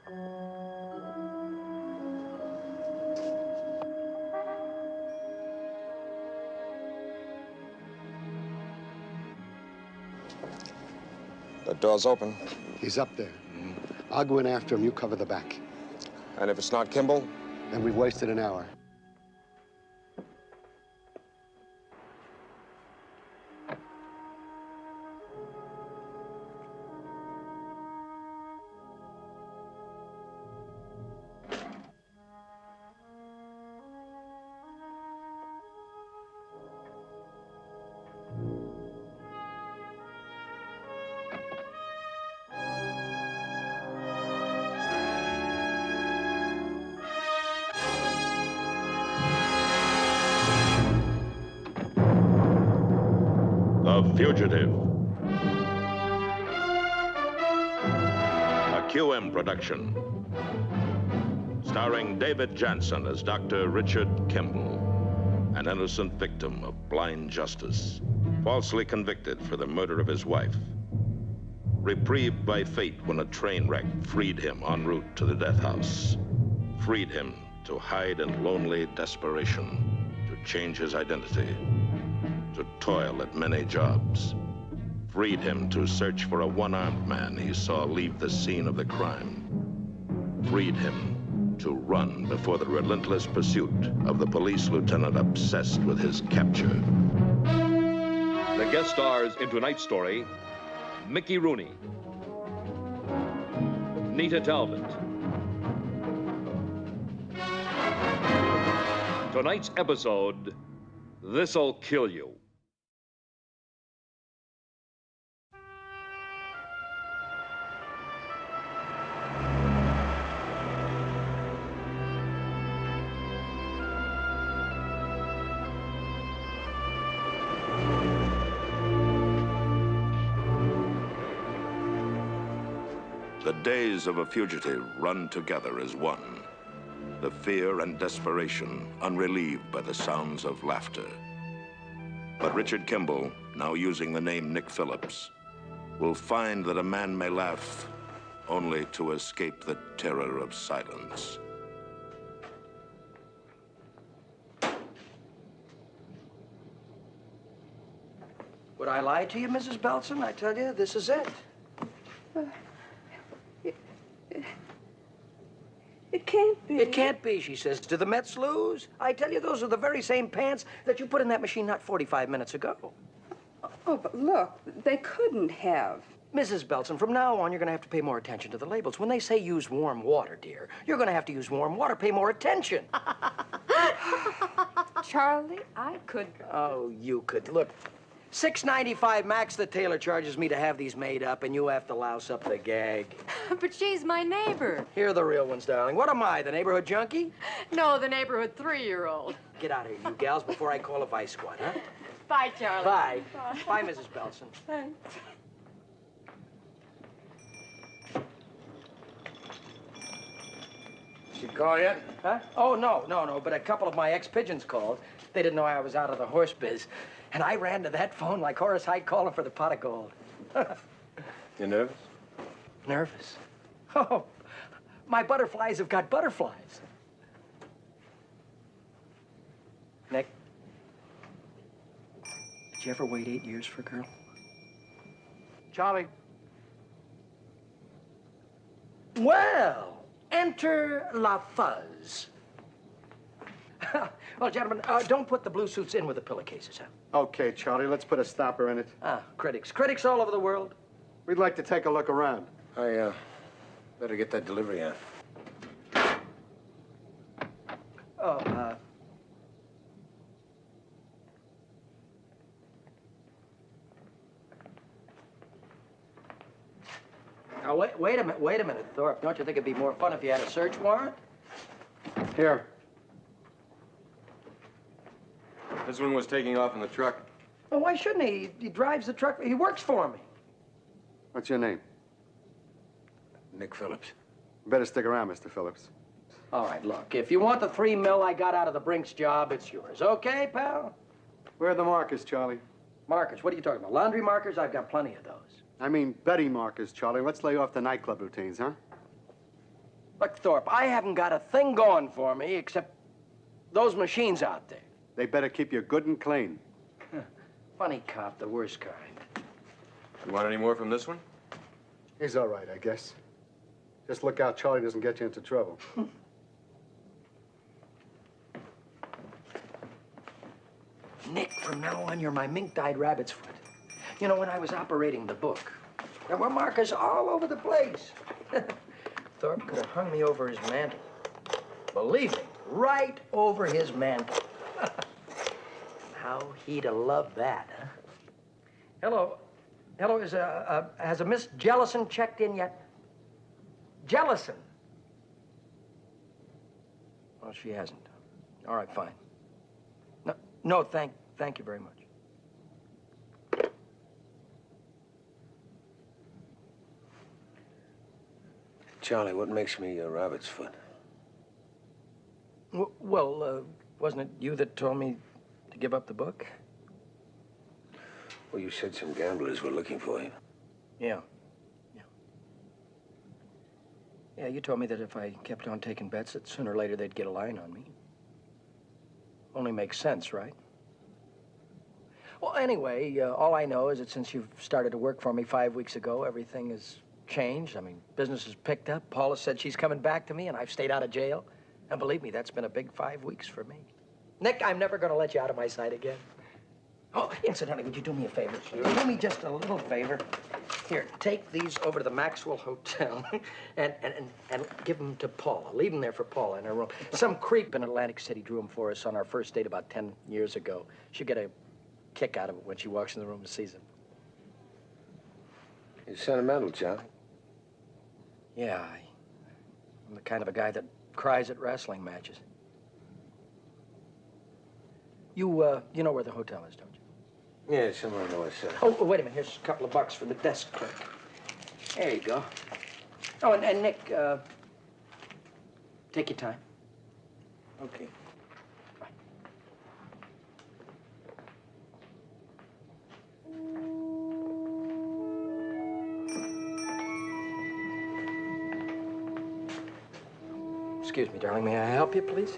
The door's open. He's up there. I'll go in after him. You cover the back. And if it's not Kimball? Then we've wasted an hour. Fugitive. A QM production. Starring David Jansen as Dr. Richard Kimball, an innocent victim of blind justice, falsely convicted for the murder of his wife. Reprieved by fate when a train wreck freed him en route to the death house. Freed him to hide in lonely desperation, to change his identity, to toil at many jobs. Freed him to search for a one-armed man he saw leave the scene of the crime. Freed him to run before the relentless pursuit of the police lieutenant obsessed with his capture. The guest stars in tonight's story: Mickey Rooney, Nita Talbot. Tonight's episode, This'll Kill You. The days of a fugitive run together as one. The fear and desperation unrelieved by the sounds of laughter. But Richard Kimball, now using the name Nick Phillips, will find that a man may laugh only to escape the terror of silence. Would I lie to you, Mrs. Belson? I tell you, this is it. It can't be. It can't be, she says. Do the Mets lose? I tell you, those are the very same pants that you put in that machine not 45 minutes ago. Oh, but look, they couldn't have. Mrs. Belson, from now on, you're going to have to pay more attention to the labels. When they say use warm water, dear, you're going to have to use warm water. Pay more attention. Charlie, I could... Oh, you could. Look, $6.95 max the tailor charges me to have these made up, and you have to louse up the gag. But she's my neighbor. Here are the real ones, darling. What am I, the neighborhood junkie? No, the neighborhood 3-year-old. Get out of here, you gals, before I call a vice squad, huh? Bye, Charlie. Bye. Bye, Mrs. Belson. Thanks. She call yet? Huh? Oh, no, but a couple of my ex-pigeons called. They didn't know I was out of the horse biz. And I ran to that phone like Horace Hyde calling for the pot of gold. You nervous? Nervous? Oh, my butterflies have got butterflies. Nick, did you ever wait 8 years for a girl? Charlie. Well, enter La Fuzz. Well, gentlemen, don't put the blue suits in with the pillowcases, huh? Okay, Charlie, let's put a stopper in it. Ah, critics. Critics all over the world. We'd like to take a look around. I, better get that delivery out. Oh, Now, wait a minute, Thorpe. Don't you think it'd be more fun if you had a search warrant? Here. This one was taking off in the truck. Well, why shouldn't he? He drives the truck. He works for me. What's your name? Nick Phillips. Better stick around, Mr. Phillips. All right, look, if you want the $3 million I got out of the Brinks job, it's yours. Okay, pal? Where are the markers, Charlie? Markers? What are you talking about? Laundry markers? I've got plenty of those. I mean, Betty markers, Charlie. Let's lay off the nightclub routines, huh? Look, Thorpe, I haven't got a thing going for me except those machines out there. They better keep you good and clean. Funny cop, the worst kind. You want any more from this one? He's all right, I guess. Just look out Charlie doesn't get you into trouble. Nick, from now on, you're my mink-dyed rabbit's foot. You know, when I was operating the book, there were markers all over the place. Thorpe could have hung me over his mantle. Believe me, right over his mantle. How he'd have loved that, huh? Hello. Hello, has a Miss Jellison checked in yet? Jellison? Oh, she hasn't. All right, fine. No, thank you very much. Charlie, what makes me a rabbit's foot? Well, wasn't it you that told me to give up the book? Well, you said some gamblers were looking for you. Yeah. Yeah, you told me that if I kept on taking bets, that sooner or later they'd get a line on me. Only makes sense, right? Well, anyway, all I know is that since you've started to work for me 5 weeks ago, everything has changed. I mean, business has picked up. Paula said she's coming back to me, and I've stayed out of jail. And believe me, that's been a big 5 weeks for me. Nick, I'm never going to let you out of my sight again. Oh, incidentally, would you do me a favor? Sure. Do me just a little favor. Here, take these over to the Maxwell Hotel and give them to Paula. Leave them there for Paula in her room. Some creep in Atlantic City drew them for us on our first date about 10 years ago. She'll get a kick out of it when she walks in the room and sees them. You're sentimental, Charlie. Yeah, I'm the kind of a guy that cries at wrestling matches. You know where the hotel is, don't you? Yeah, somewhere on the west side. Oh, wait a minute. Here's a couple of bucks for the desk clerk. There you go. Oh, and Nick, take your time. Okay. Bye. Excuse me, darling. May I help you, please?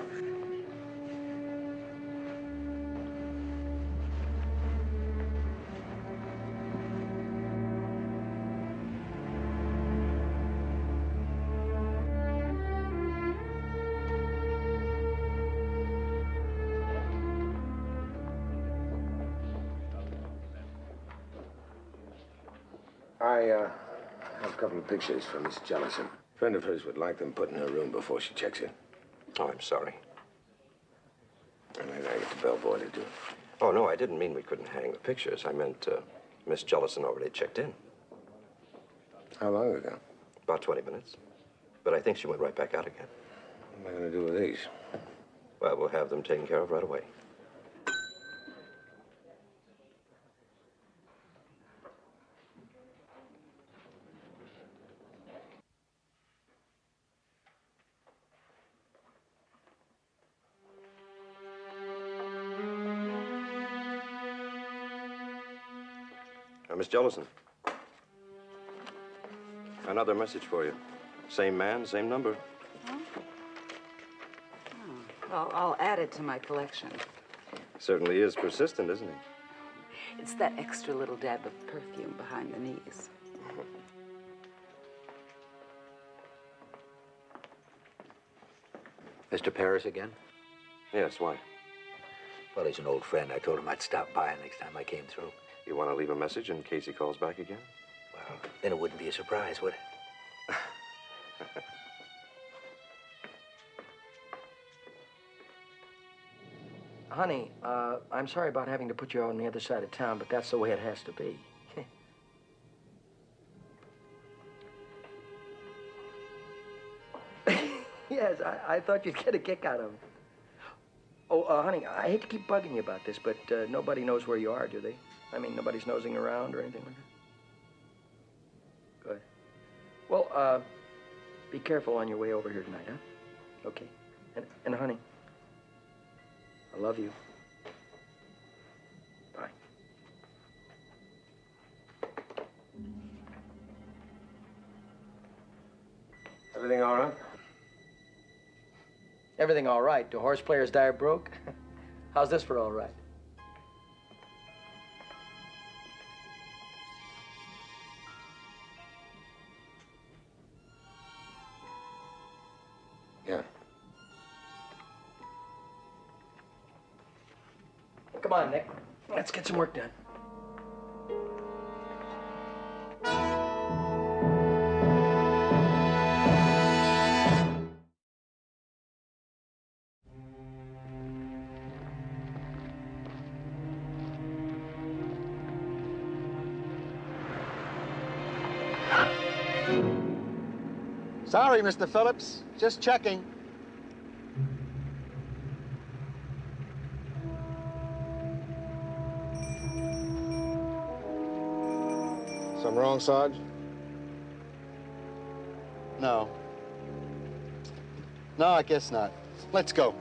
I have a couple of pictures for Miss Jellison. A friend of hers would like them put in her room before she checks in. Oh, I'm sorry. And I gotta get the bellboy to do it. Oh, no, I didn't mean we couldn't hang the pictures. I meant Miss Jellison already checked in. How long ago? About 20 minutes. But I think she went right back out again. What am I gonna do with these? Well, we'll have them taken care of right away. Miss Jellison. Another message for you. Same man, same number. Huh? Oh, well, I'll add it to my collection. Certainly is persistent, isn't he? It's that extra little dab of perfume behind the knees. Mr. Paris again? Yes, why? Well, he's an old friend. I told him I'd stop by next time I came through. You want to leave a message in case he calls back again? Well, then it wouldn't be a surprise, would it? Honey, I'm sorry about having to put you on the other side of town, but that's the way it has to be. Yes, I thought you'd get a kick out of it. Oh, honey, I hate to keep bugging you about this, but nobody knows where you are, do they? I mean, nobody's nosing around or anything like that? Good. Well, be careful on your way over here tonight, huh? Okay. And honey, I love you. Bye. Everything all right? Everything all right. Do horse players die broke? How's this for all right? Yeah. Come on, Nick. Let's get some work done. Sorry, Mr. Phillips. Just checking. Something wrong, Sarge? No. No, I guess not. Let's go.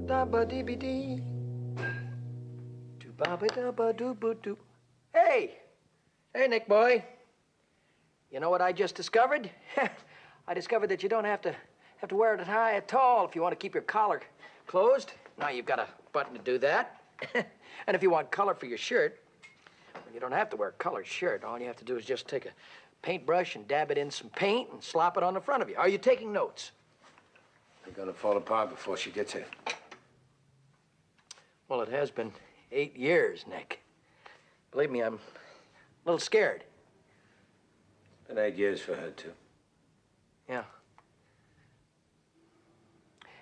Da-ba-dee-be-dee. Do-ba-ba-da-ba-doo-boo-doo. Hey! Hey, Nick boy. You know what I just discovered? I discovered that you don't have to wear a tie at all if you want to keep your collar closed. Now you've got a button to do that. And if you want color for your shirt, well, you don't have to wear a colored shirt. All you have to do is just take a paintbrush and dab it in some paint and slop it on the front of you. Are you taking notes? They're gonna fall apart before she gets here. Well, it has been 8 years, Nick. Believe me, I'm a little scared. Been 8 years for her, too. Yeah.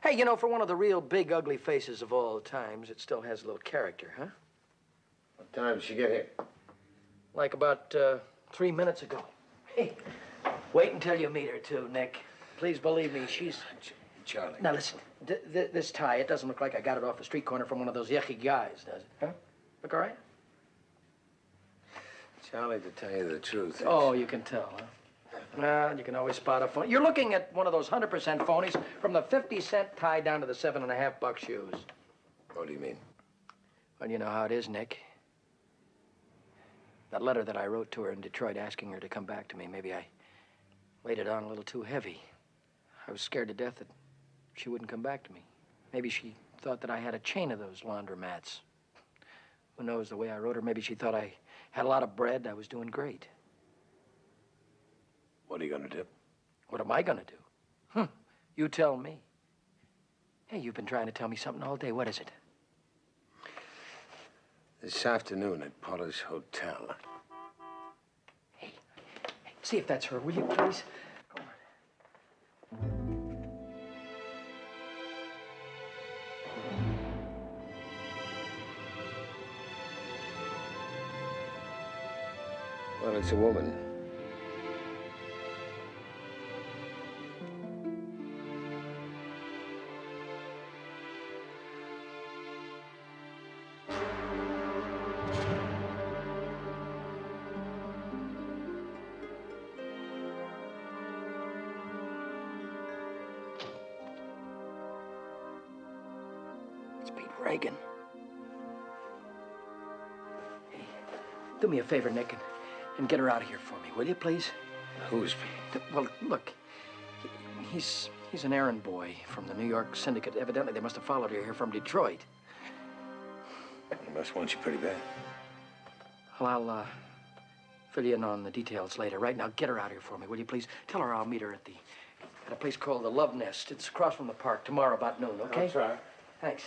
Hey, you know, for one of the real big, ugly faces of all times, it still has a little character, huh? What time did she get here? Like about 3 minutes ago. Hey, wait until you meet her, too, Nick. Please believe me, she's... Charlie. Now, listen, this tie, it doesn't look like I got it off a street corner from one of those yucky guys, does it? Huh? Look all right? Charlie, to tell you the truth... Oh, you can tell, huh? Well, you can always spot a phony. You're looking at one of those 100% phonies from the 50-cent tie down to the 7.5 shoes. What do you mean? Well, you know how it is, Nick. That letter that I wrote to her in Detroit asking her to come back to me, maybe I laid it on a little too heavy. I was scared to death that she wouldn't come back to me. Maybe she thought that I had a chain of those laundromats. Who knows, the way I wrote her, maybe she thought I had a lot of bread, I was doing great. What are you gonna do? What am I gonna do? You tell me. Hey, you've been trying to tell me something all day. What is it? This afternoon at Paula's Hotel. Hey, see if that's her, will you, please? Go on. Well, it's a woman. It's Pete Reagan. Hey, do me a favor, Nick, and get her out of here for me, will you, please? Who's Pete? Well, look, he's an errand boy from the New York Syndicate. Evidently, they must have followed her here from Detroit. He must want you pretty bad. Well, I'll fill you in on the details later. Right now, get her out of here for me, will you, please? Tell her I'll meet her at a place called the Love Nest. It's across from the park tomorrow about noon, okay? I'll try. Thanks.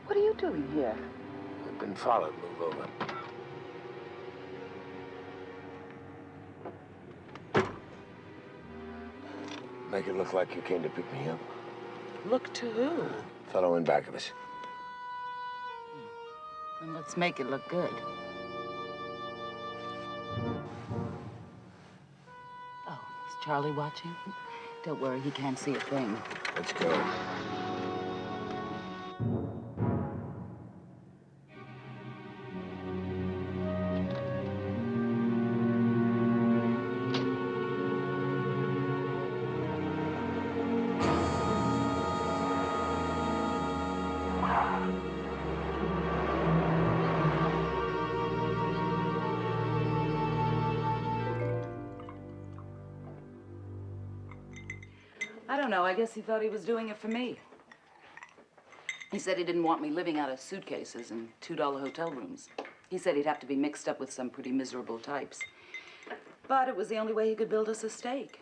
What are you doing here? I've been followed. Move over. Make it look like you came to pick me up. Look to who? Fellow in back of us. And let's make it look good. Oh, is Charlie watching? Don't worry, he can't see a thing. Let's go. I don't know. I guess he thought he was doing it for me. He said he didn't want me living out of suitcases and $2 hotel rooms. He said he'd have to be mixed up with some pretty miserable types. But it was the only way he could build us a stake.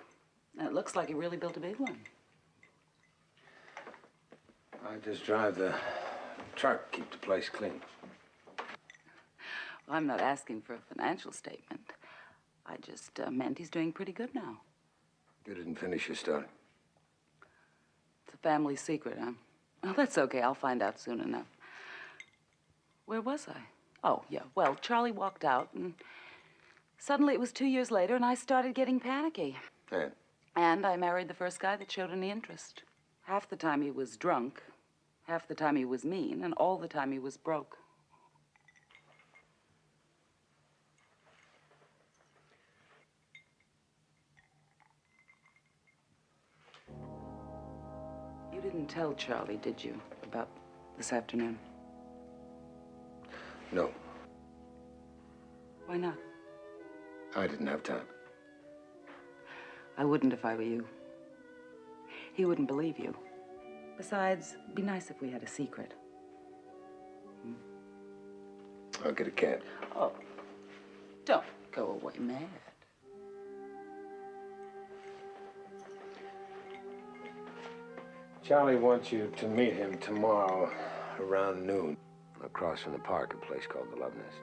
And it looks like he really built a big one. I just drive the truck, keep the place clean. Well, I'm not asking for a financial statement. I just meant he's doing pretty good now. You didn't finish your story. It's a family secret, huh? Oh, that's okay. I'll find out soon enough. Where was I? Oh, yeah. Well, Charlie walked out, and suddenly it was 2 years later, and I started getting panicky. Yeah. And I married the first guy that showed any interest. Half the time he was drunk, half the time he was mean, and all the time he was broke. You didn't tell Charlie, did you, about this afternoon? No, Why not? I didn't have time. I wouldn't if I were you. He wouldn't believe you. Besides, it'd be nice if we had a secret. I'll get a cab. Oh, don't go away mad. Charlie wants you to meet him tomorrow around noon. Across from the park, a place called the Love Nest.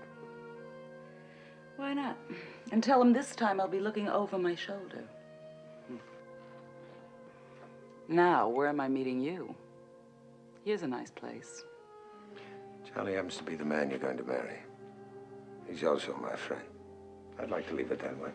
Why not? And tell him this time I'll be looking over my shoulder. Now, where am I meeting you? Here's a nice place. Charlie happens to be the man you're going to marry. He's also my friend. I'd like to leave it that way.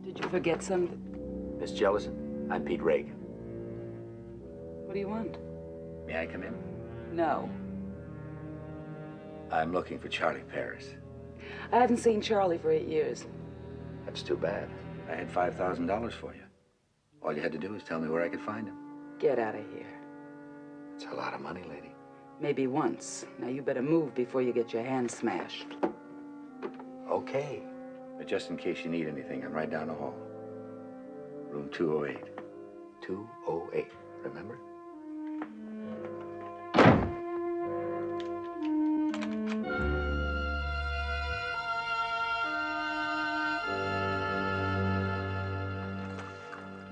Did you forget something? Miss Jellison, I'm Pete Reagan. What do you want? May I come in? No. I'm looking for Charlie Paris. I haven't seen Charlie for 8 years. That's too bad. I had $5,000 for you. All you had to do was tell me where I could find him. Get out of here. It's a lot of money, lady. Maybe once. Now you better move before you get your hand smashed. Okay. But just in case you need anything, I'm right down the hall. Room 208. 208, remember?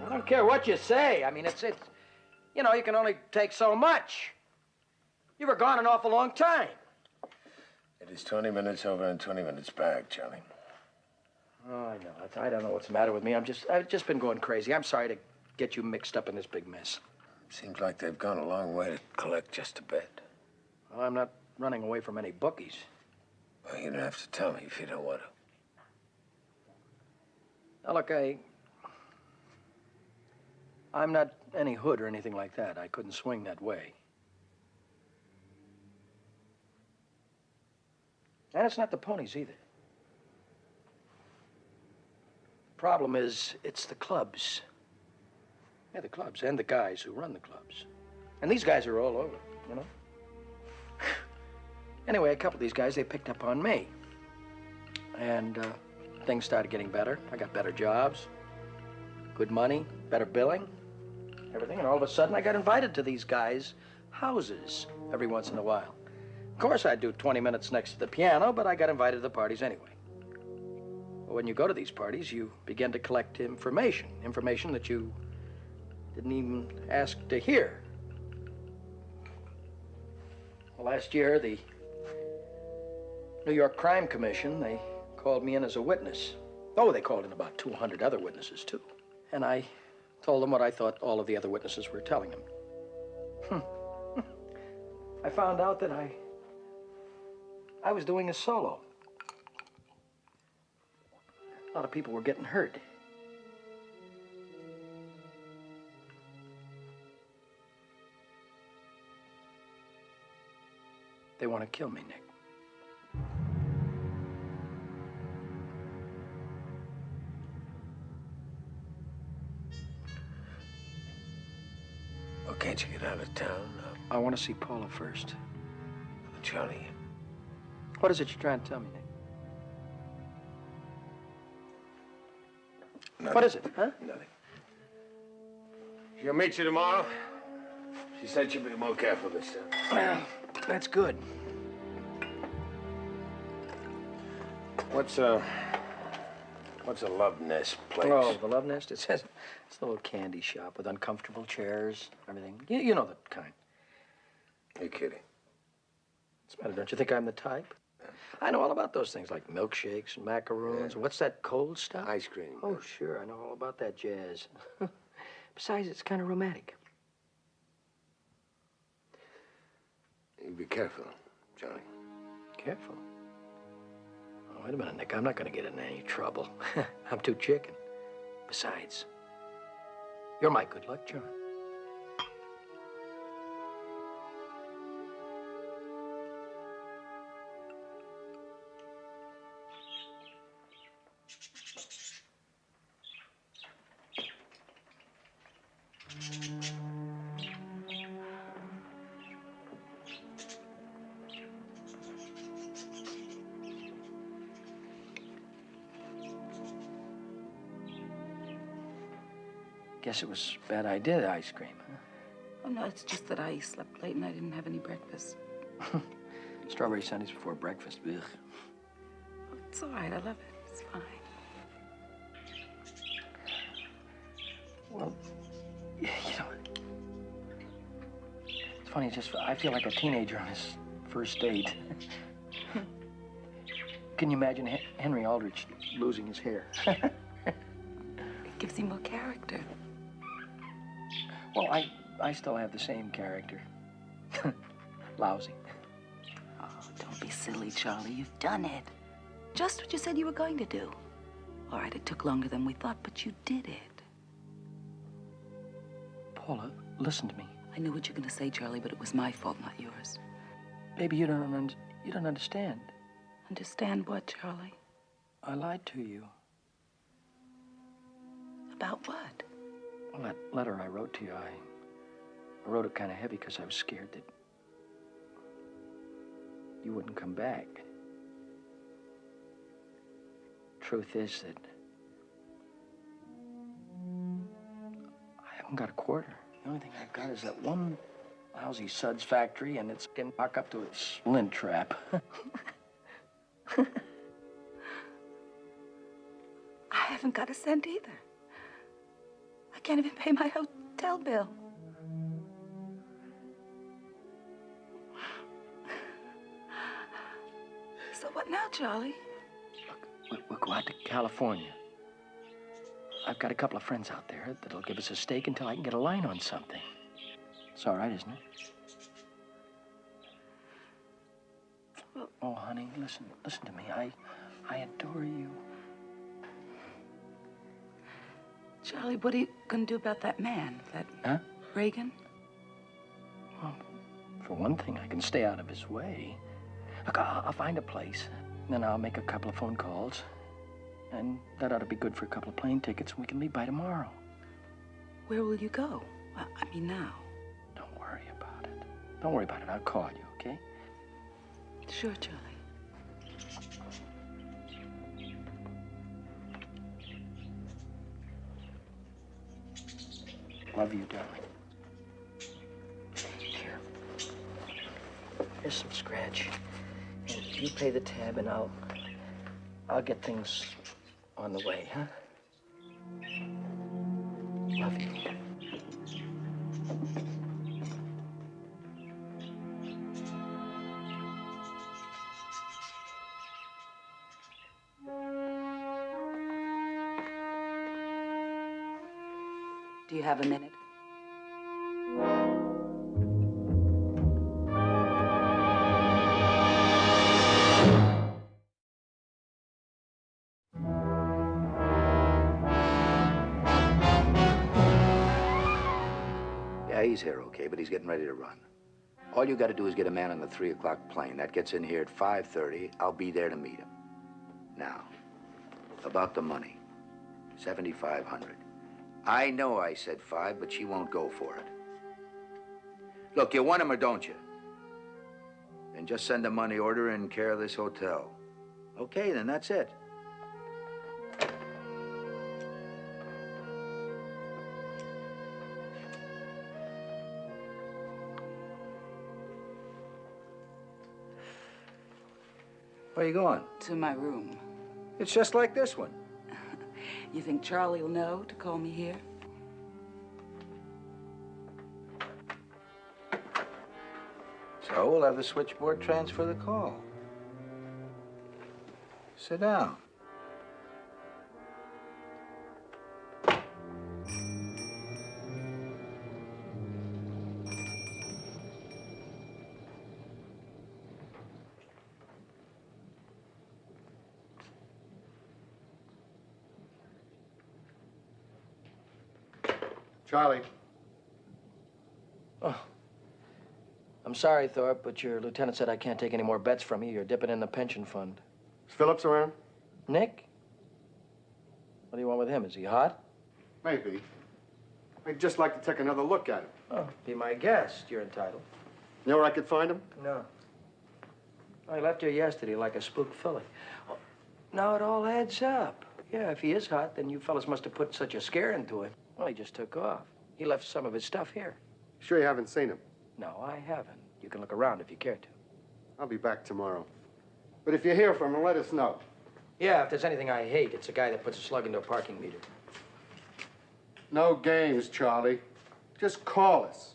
I don't care what you say. I mean, it's you know, you can only take so much. You were gone an awful long time. It is 20 minutes over and 20 minutes back, Charlie. Oh, I know. I don't know what's the matter with me. I've just been going crazy. I'm sorry to get you mixed up in this big mess. Seems like they've gone a long way to collect just a bit. Well, I'm not running away from any bookies. Well, you don't have to tell me if you don't want to. Now, look, I'm not any hood or anything like that. I couldn't swing that way. And it's not the ponies either. Problem is, it's the clubs. Yeah, the clubs and the guys who run the clubs. And these guys are all over, you know? Anyway, a couple of these guys, they picked up on me. And things started getting better. I got better jobs, good money, better billing, everything. And all of a sudden, I got invited to these guys' houses every once in a while. Of course, I'd do 20 minutes next to the piano, but I got invited to the parties anyway. When you go to these parties, you begin to collect information that you didn't even ask to hear. Last year, the New York Crime Commission, they called me in as a witness. Oh, they called in about 200 other witnesses, too. And I told them what I thought all of the other witnesses were telling them. I found out that I was doing a solo. A lot of people were getting hurt. They want to kill me, Nick. Well, can't you get out of town? I want to see Paula first. Charlie. What is it you're trying to tell me, Nick? Nothing. What is it, huh? Nothing. She'll meet you tomorrow. She said she'll be more careful this time. Well, that's good. What's a love nest place? Oh, the Love Nest? It's a little candy shop with uncomfortable chairs, everything. You know the kind. You're kidding. What's the matter? Don't you think I'm the type? I know all about those things like milkshakes and macaroons. What's that cold stuff? Ice cream. Oh, sure. I know all about that jazz. Besides, it's kind of romantic. You be careful, Johnny. Careful. Oh, wait a minute, Nick. I'm not going to get in any trouble. I'm too chicken. Besides, you're my good luck charm. Guess it was a bad idea, the ice cream, huh? Oh, no, it's just that I slept late and I didn't have any breakfast. Strawberry sundaes before breakfast. Ugh. Oh, it's all right. I love it. It's fine. Well, you know, it's funny, I feel like a teenager on his first date. Can you imagine Henry Aldrich losing his hair? It gives him more character. Well, I still have the same character. Lousy. Oh, don't be silly, Charlie. You've done it. Just what you said you were going to do. All right, it took longer than we thought, but you did it. Paula, listen to me. I knew what you were going to say, Charlie, but it was my fault, not yours. Baby, you don't understand. Understand what, Charlie? I lied to you. About what? Well, that letter I wrote to you, I wrote it kind of heavy because I was scared that you wouldn't come back. Truth is that I haven't got a quarter. The only thing I've got is that one lousy suds factory, and it's getting back up to its lint trap. I haven't got a cent either. I can't even pay my hotel bill. So what now, Charlie? We'll go out to California. I've got a couple of friends out there that'll give us a stake until I can get a line on something. It's all right, isn't it? Well, oh, honey, listen to me. I adore you. Charlie, what are you going to do about that man, Huh? Reagan? Well, for one thing, I can stay out of his way. Look, I'll find a place, then I'll make a couple of phone calls, and that ought to be good for a couple of plane tickets, and we can leave by tomorrow. Where will you go? I mean, now. Don't worry about it. Don't worry about it. I'll call you, okay? Sure, Charlie. Love you, darling. Here. Here's some scratch. And you pay the tab, and I'll get things on the way, huh? Love you. Do you have a minute? Yeah, he's here, okay, but he's getting ready to run. All you got to do is get a man on the 3 o'clock plane. That gets in here at 5:30. I'll be there to meet him. Now, about the money. $7,500. I know I said 5, but she won't go for it. Look, you want him or don't you? Then just send a money order in care of this hotel. Okay, then that's it. Where are you going? To my room. It's just like this one. You think Charlie will know to call me here? So we'll have the switchboard transfer the call. Sit down. Charlie. Oh. I'm sorry, Thorpe, but your lieutenant said I can't take any more bets from you. You're dipping in the pension fund. Is Phillips around? Nick? What do you want with him? Is he hot? Maybe. I'd just like to take another look at him. Oh, be my guest. You're entitled. You know where I could find him? No. I left here yesterday like a spooked filly. Oh, now it all adds up. Yeah, if he is hot, then you fellas must have put such a scare into him. Well, he just took off. He left some of his stuff here. Sure you haven't seen him? No, I haven't. You can look around if you care to. I'll be back tomorrow. But if you hear from him, let us know. Yeah, if there's anything I hate, it's a guy that puts a slug into a parking meter. No games, Charlie. Just call us.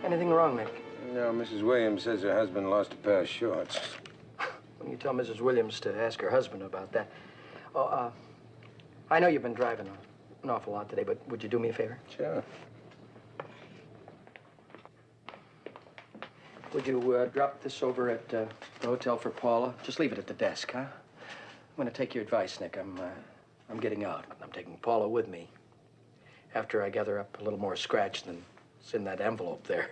Anything wrong, Nick? No, Mrs. Williams says her husband lost a pair of shorts. When you tell Mrs. Williams to ask her husband about that. Oh, I know you've been driving an awful lot today, but would you do me a favor? Sure. Would you drop this over at the hotel for Paula? Just leave it at the desk, huh? I'm going to take your advice, Nick. I'm getting out. I'm taking Paula with me. After I gather up a little more scratch than's in that envelope there.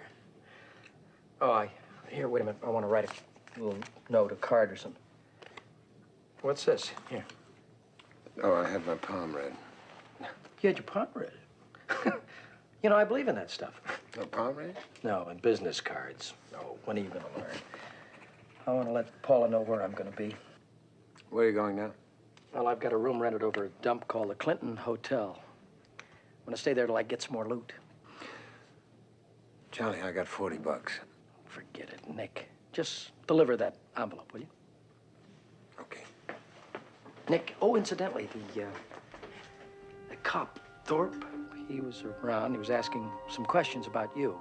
Oh, here, wait a minute. I want to write a little note, a card or something. What's this? Here. Oh, I had my palm read. You had your palm read? You know, I believe in that stuff. No palm read? No, and business cards. No, when are you going to learn? I want to let Paula know where I'm going to be. Where are you going now? Well, I've got a room rented over a dump called the Clinton Hotel. I'm going to stay there till I get some more loot. Charlie, I got $40. Forget it, Nick. Just deliver that envelope, will you? Okay. Nick, oh, incidentally, the cop, Thorpe, he was around. He was asking some questions about you.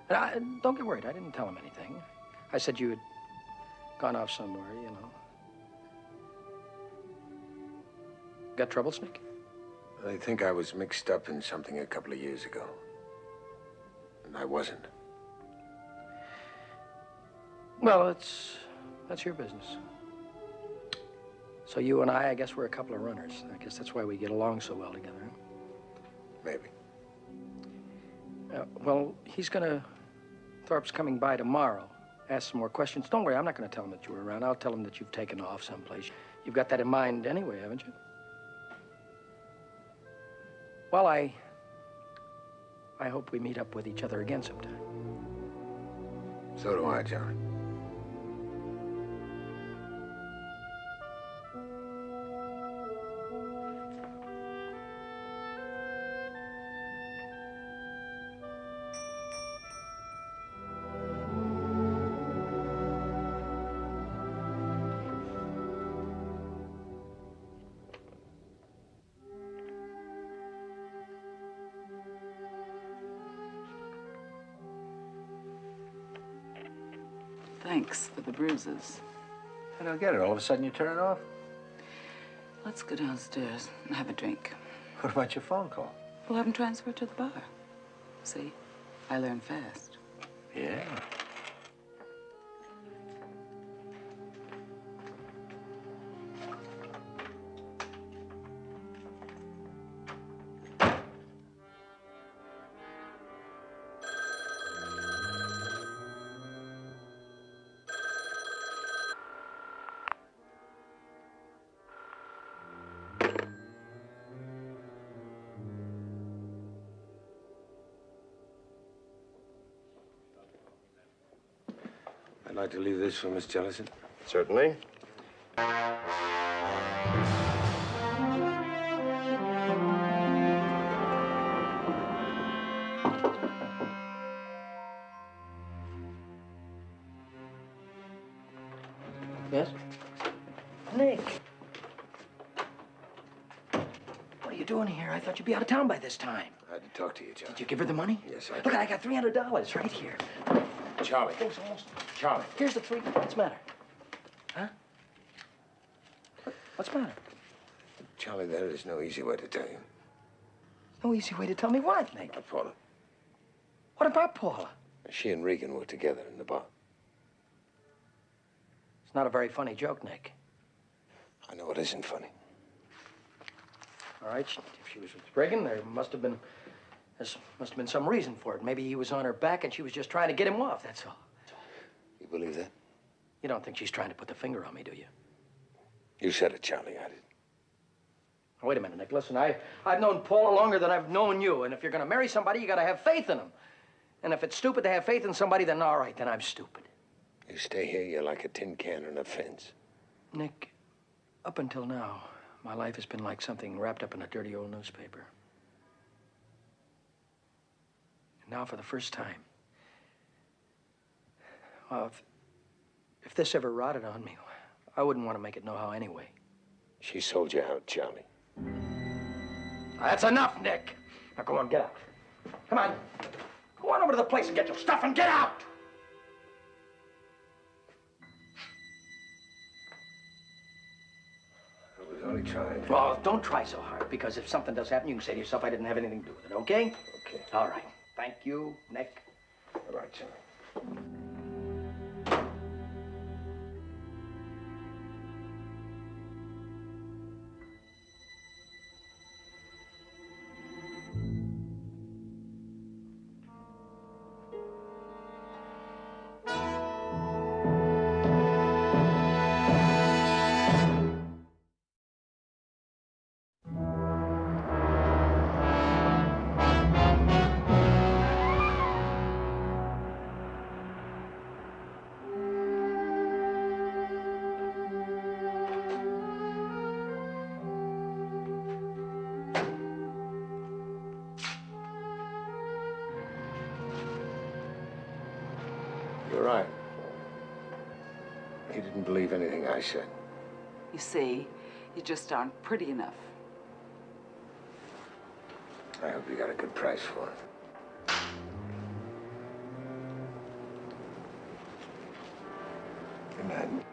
And don't get worried. I didn't tell him anything. I said you had gone off somewhere, you know. Got troubles, Nick? They think I was mixed up in something a couple of years ago. And I wasn't. Well, that's your business. So you and I guess we're a couple of runners. I guess that's why we get along so well together. Huh? Maybe. Well, Thorpe's coming by tomorrow. Ask some more questions. Don't worry, I'm not going to tell him that you were around. I'll tell him that you've taken off someplace. You've got that in mind anyway, haven't you? Well, I hope we meet up with each other again sometime. So do I, John. Thanks for the bruises. I don't get it. All of a sudden you turn it off? Let's go downstairs and have a drink. What about your phone call? We'll have him transferred to the bar. See, I learn fast. Yeah. I'd like to leave this for Miss Jellison. Certainly. Yes? Nick. What are you doing here? I thought you'd be out of town by this time. I had to talk to you, John. Did you give her the money? Yes, I did. Look, I got $300 right here. Charlie. Things almost. Charlie. Here's the three. What's the matter? Huh? What's the matter? Charlie, there is no easy way to tell you. No easy way to tell me what, Nick. About Paula. What about Paula? She and Regan were together in the bar. It's not a very funny joke, Nick. I know it isn't funny. All right, if she was with Regan, there must have been some reason for it. Maybe he was on her back and she was just trying to get him off, that's all. You believe that? You don't think she's trying to put the finger on me, do you? You said it, Charlie. I did. Wait a minute, Nick. Listen, I've known Paula longer than I've known you, and if you're going to marry somebody, you got to have faith in them. And if it's stupid to have faith in somebody, then all right, then I'm stupid. You stay here, you're like a tin can on a fence. Nick, up until now, my life has been like something wrapped up in a dirty old newspaper. And now, for the first time, well, if this ever rotted on me, I wouldn't want to make it know how anyway. She sold you out, Charlie. That's enough, Nick. Now, go on, get out. Come on. Go on over to the place and get your stuff and get out. I was only trying. Well, don't try so hard, because if something does happen, you can say to yourself, I didn't have anything to do with it, okay? Okay. All right. Thank you, Nick. All right, Charlie. You're right. He didn't believe anything I said. You see, you just aren't pretty enough. I hope you got a good price for it. Good night.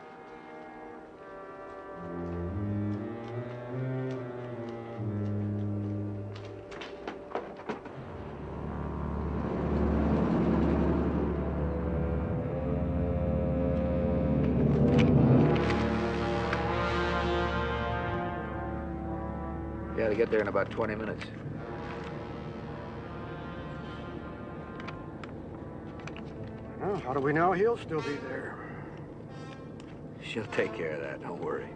gotta get there in about 20 minutes. Well, how do we know he'll still be there? She'll take care of that, don't worry.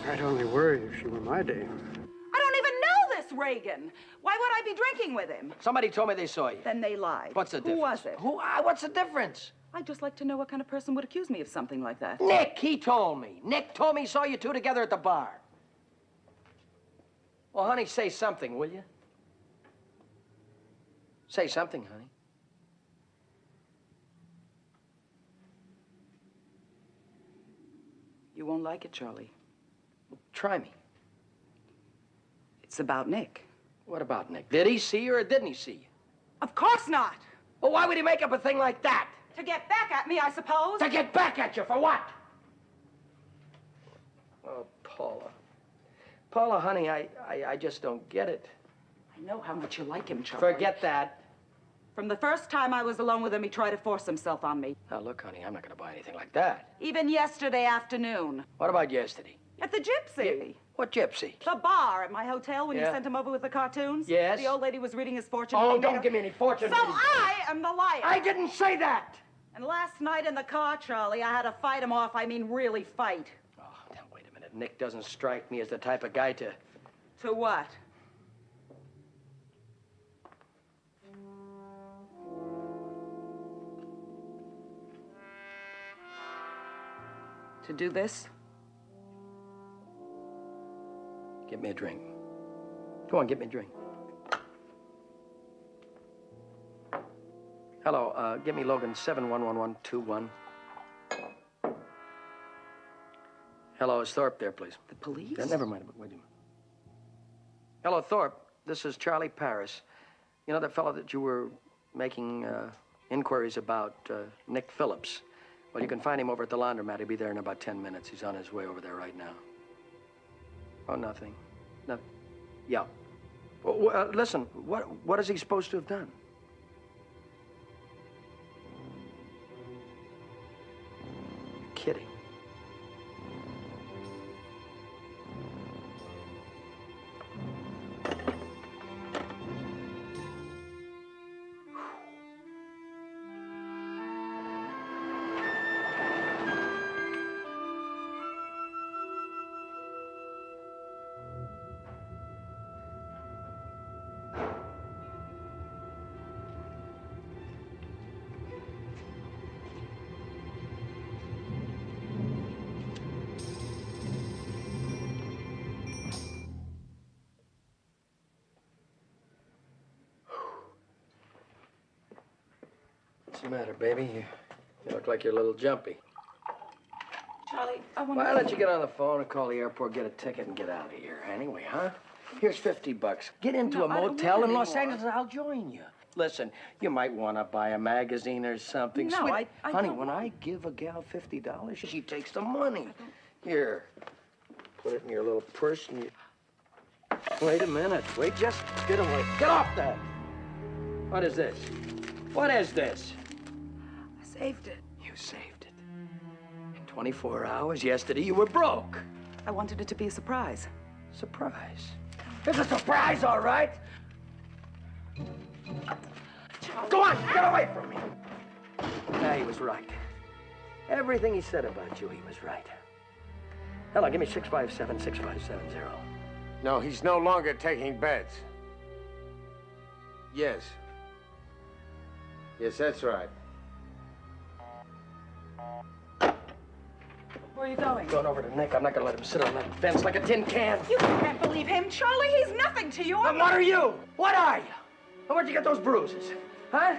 I'd only worry if she were my dame. I don't even know this Reagan. Why would I be drinking with him? Somebody told me they saw you. Then they lied. What's the difference? Who was it? What's the difference? I'd just like to know what kind of person would accuse me of something like that. Nick, he told me. Nick told me he saw you two together at the bar. Well, honey, say something, will you? Say something, honey. You won't like it, Charlie. Try me. It's about Nick. What about Nick? Did he see you or didn't he see you? Of course not. Well, why would he make up a thing like that? To get back at me, I suppose. To get back at you for what? Oh, Paula. Paula, honey, I just don't get it. I know how much you like him, Charlie. Forget that. From the first time I was alone with him, he tried to force himself on me. Now, look, honey, I'm not going to buy anything like that. Even yesterday afternoon. What about yesterday? At the Gypsy. What gypsy? The bar at my hotel when you Yeah. sent him over with the cartoons. Yes. The old lady was reading his fortune. Oh, He made don't her- give me any fortune. So I am the liar. I didn't say that. And last night in the car, Charlie, I had to fight him off. I mean, really fight. Oh, now, wait a minute. Nick doesn't strike me as the type of guy to... To what? To do this? Get me a drink. Go on, get me a drink. Hello, give me Logan 711121. Hello, is Thorpe there, please? The police? Never mind. Wait a minute. Hello, Thorpe. This is Charlie Paris. You know that fellow that you were making inquiries about, Nick Phillips? Well, you can find him over at the laundromat. He'll be there in about 10 minutes. He's on his way over there right now. Oh, nothing. Nothing. Yeah. Well, listen, what is he supposed to have done? You're kidding. What's the matter, baby? You look like you're a little jumpy. Charlie, I want Why don't you get on the phone and call the airport, get a ticket, and get out of here? Anyway, huh? Here's $50. Get into No, a I don't motel want in any Los more. Angeles. I'll join you. Listen, you might want to buy a magazine or something. No, Sweet. I Honey, don't when want- I give a gal $50, she takes the money. Here, put it in your little purse and you... Wait a minute. Wait, just get away. Get off that. What is this? What is this? I saved it. You saved it. In 24 hours yesterday, you were broke. I wanted it to be a surprise. Surprise. It's a surprise, all right? Go on, get away from me. Yeah, he was right. Everything he said about you, he was right. Hello, give me 657-6570. No, he's no longer taking bets. Yes. Yes, that's right. Where are you going? Going over to Nick. I'm not gonna let him sit on that fence like a tin can. You can't believe him, Charlie. He's nothing to you. Then what are you? What are you? And where'd you get those bruises? Huh?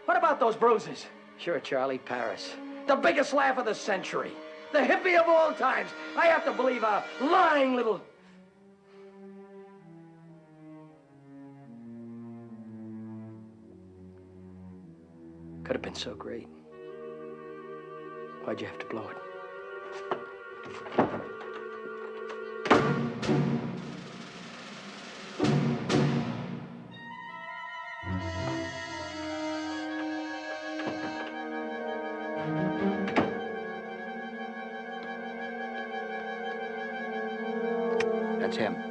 What about those bruises? Sure, Charlie Paris. The biggest laugh of the century. The hippie of all times. I have to believe a lying little... Could have been so great. Why'd you have to blow it? That's him.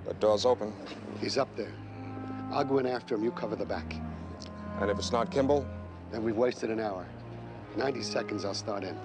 The door's open. He's up there. I'll go in after him. You cover the back. And if it's not Kimball? Then we've wasted an hour. 90 seconds, I'll start in.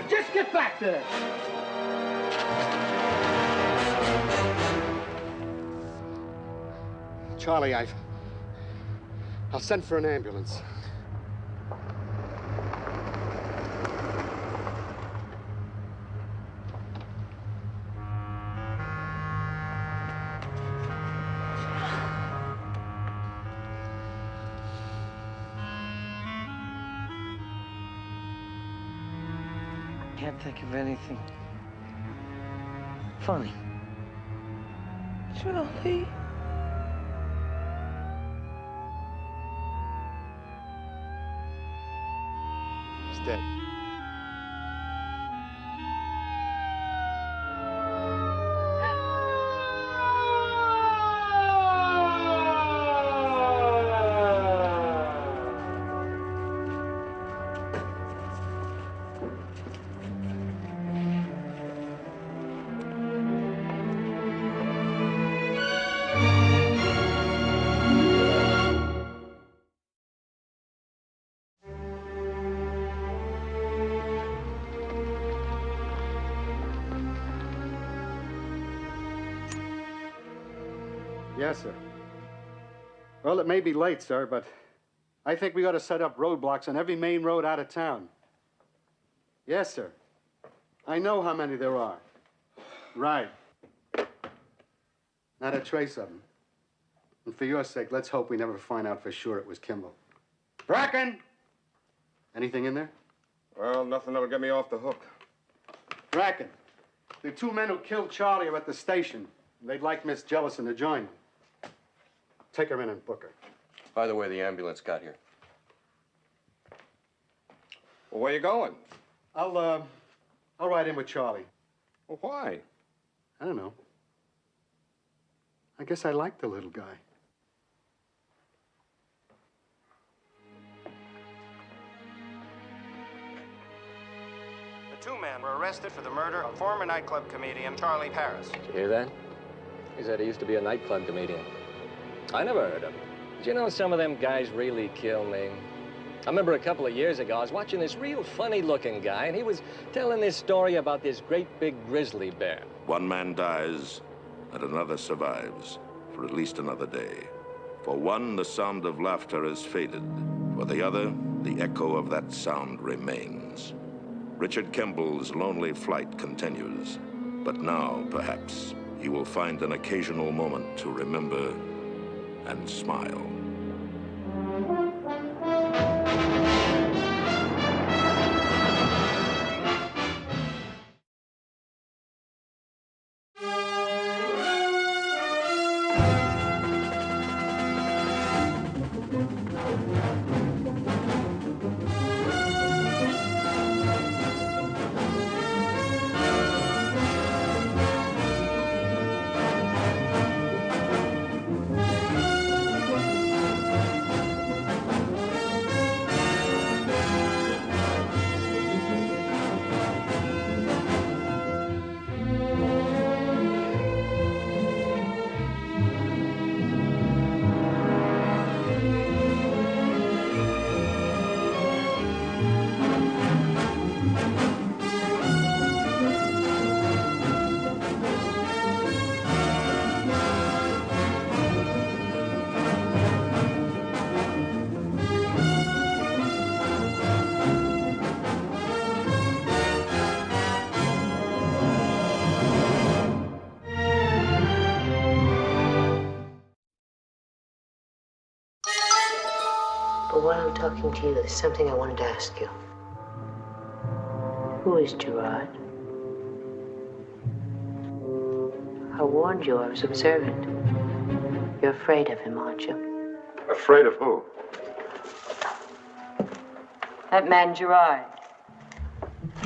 Just get back there! Charlie, I'll send for an ambulance. Can't think of anything funny. Charlie. He's dead. Yes, sir. Well, it may be late, sir, but I think we ought to set up roadblocks on every main road out of town. Yes, sir. I know how many there are. Right. Not a trace of them. And for your sake, let's hope we never find out for sure it was Kimball. Bracken! Anything in there? Well, nothing that'll get me off the hook. Bracken, the two men who killed Charlie are at the station. They'd like Miss Jellison to join them. Take her in and book her. By the way, the ambulance got here. Well, where you going? I'll ride in with Charlie. Well, why? I don't know. I guess I like the little guy. The two men were arrested for the murder of former nightclub comedian Charlie Paris. Did you hear that? He said he used to be a nightclub comedian. I never heard of him. Did you know some of them guys really kill me? I remember a couple of years ago, I was watching this real funny-looking guy, and he was telling this story about this great big grizzly bear. One man dies, and another survives for at least another day. For one, the sound of laughter has faded. For the other, the echo of that sound remains. Richard Kimball's lonely flight continues. But now, perhaps, he will find an occasional moment to remember and smile. But while I'm talking to you, there's something I wanted to ask you. Who is Gerard? I warned you I was observant. You're afraid of him, aren't you? Afraid of who? That man Gerard.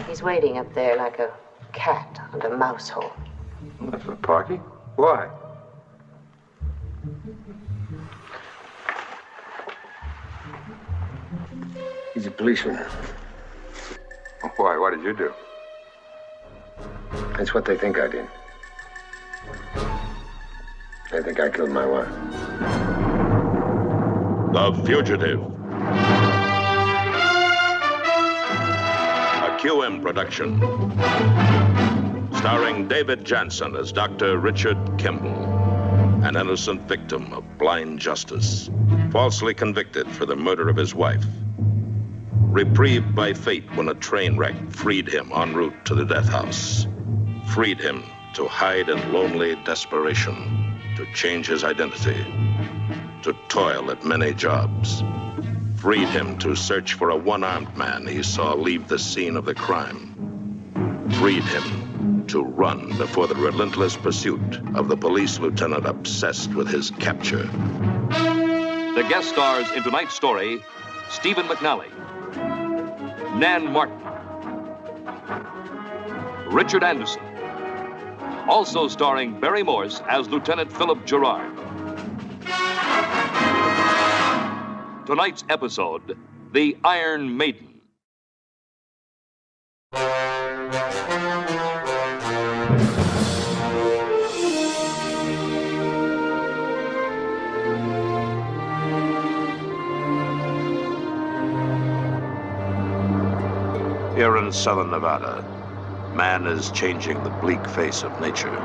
He's waiting up there like a cat on a mouse hole. That's a Parky. Why? He's a policeman. Why? What did you do? That's what they think I did. They think I killed my wife. The Fugitive. A QM production. Starring David Jansen as Dr. Richard Kimball, an innocent victim of blind justice, falsely convicted for the murder of his wife. Reprieved by fate when a train wreck freed him en route to the death house. Freed him to hide in lonely desperation, to change his identity, to toil at many jobs. Freed him to search for a one-armed man he saw leave the scene of the crime. Freed him to run before the relentless pursuit of the police lieutenant obsessed with his capture. The guest stars in tonight's story, Stephen McNally, Nan Martin, Richard Anderson, also starring Barry Morse as Lieutenant Philip Gerard. Tonight's episode, The Iron Maiden. Here in southern Nevada, man is changing the bleak face of nature.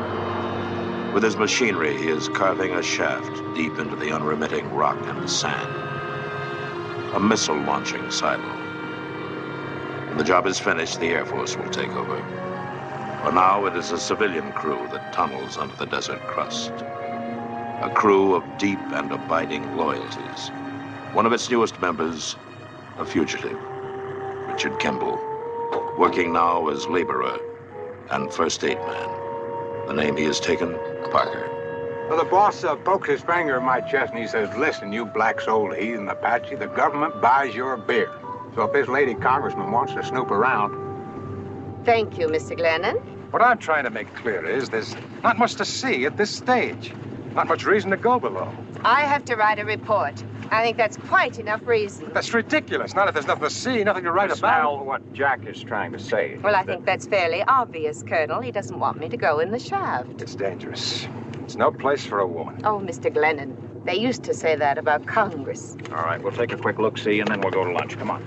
With his machinery, he is carving a shaft deep into the unremitting rock and sand. A missile launching silo. When the job is finished, the Air Force will take over. For now, it is a civilian crew that tunnels under the desert crust. A crew of deep and abiding loyalties. One of its newest members, a fugitive, Richard Kimball, working now as laborer and first aid man. The name he has taken, Parker. Well, the boss poked his finger in my chest and he says, listen, you black-souled heathen Apache, the government buys your beer. So if this lady congressman wants to snoop around... Thank you, Mr. Glennon. What I'm trying to make clear is there's not much to see at this stage. Not much reason to go below. I have to write a report. I think that's quite enough reason. That's ridiculous. Not if there's nothing to see, nothing to write about. Now, what Jack is trying to say. Well, I think that's fairly obvious, Colonel. He doesn't want me to go in the shaft. It's dangerous. It's no place for a woman. Oh, Mr. Glennon, they used to say that about Congress. All right, we'll take a quick look-see, and then we'll go to lunch. Come on.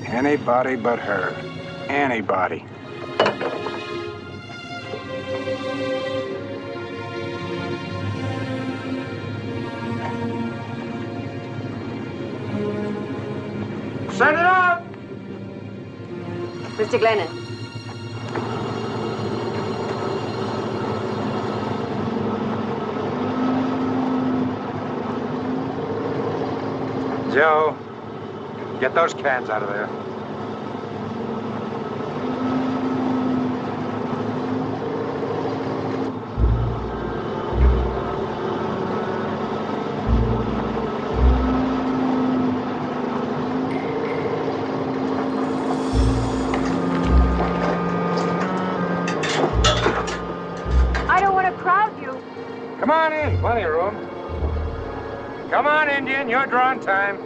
Anybody but her. Anybody. Set it up! Mr. Glennon. Joe, get those cans out of there. I don't want to crowd you. Come on in, plenty of room. Come on, Indian, you're drawing time.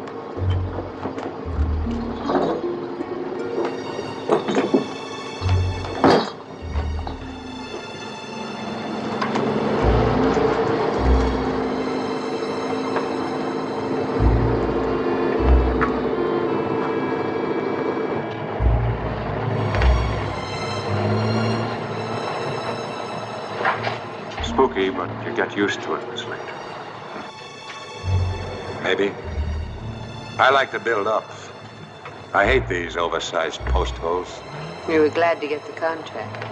Spooky, but you get used to it, Miss Layton. Maybe. I like to build up. I hate these oversized post holes. We were glad to get the contract.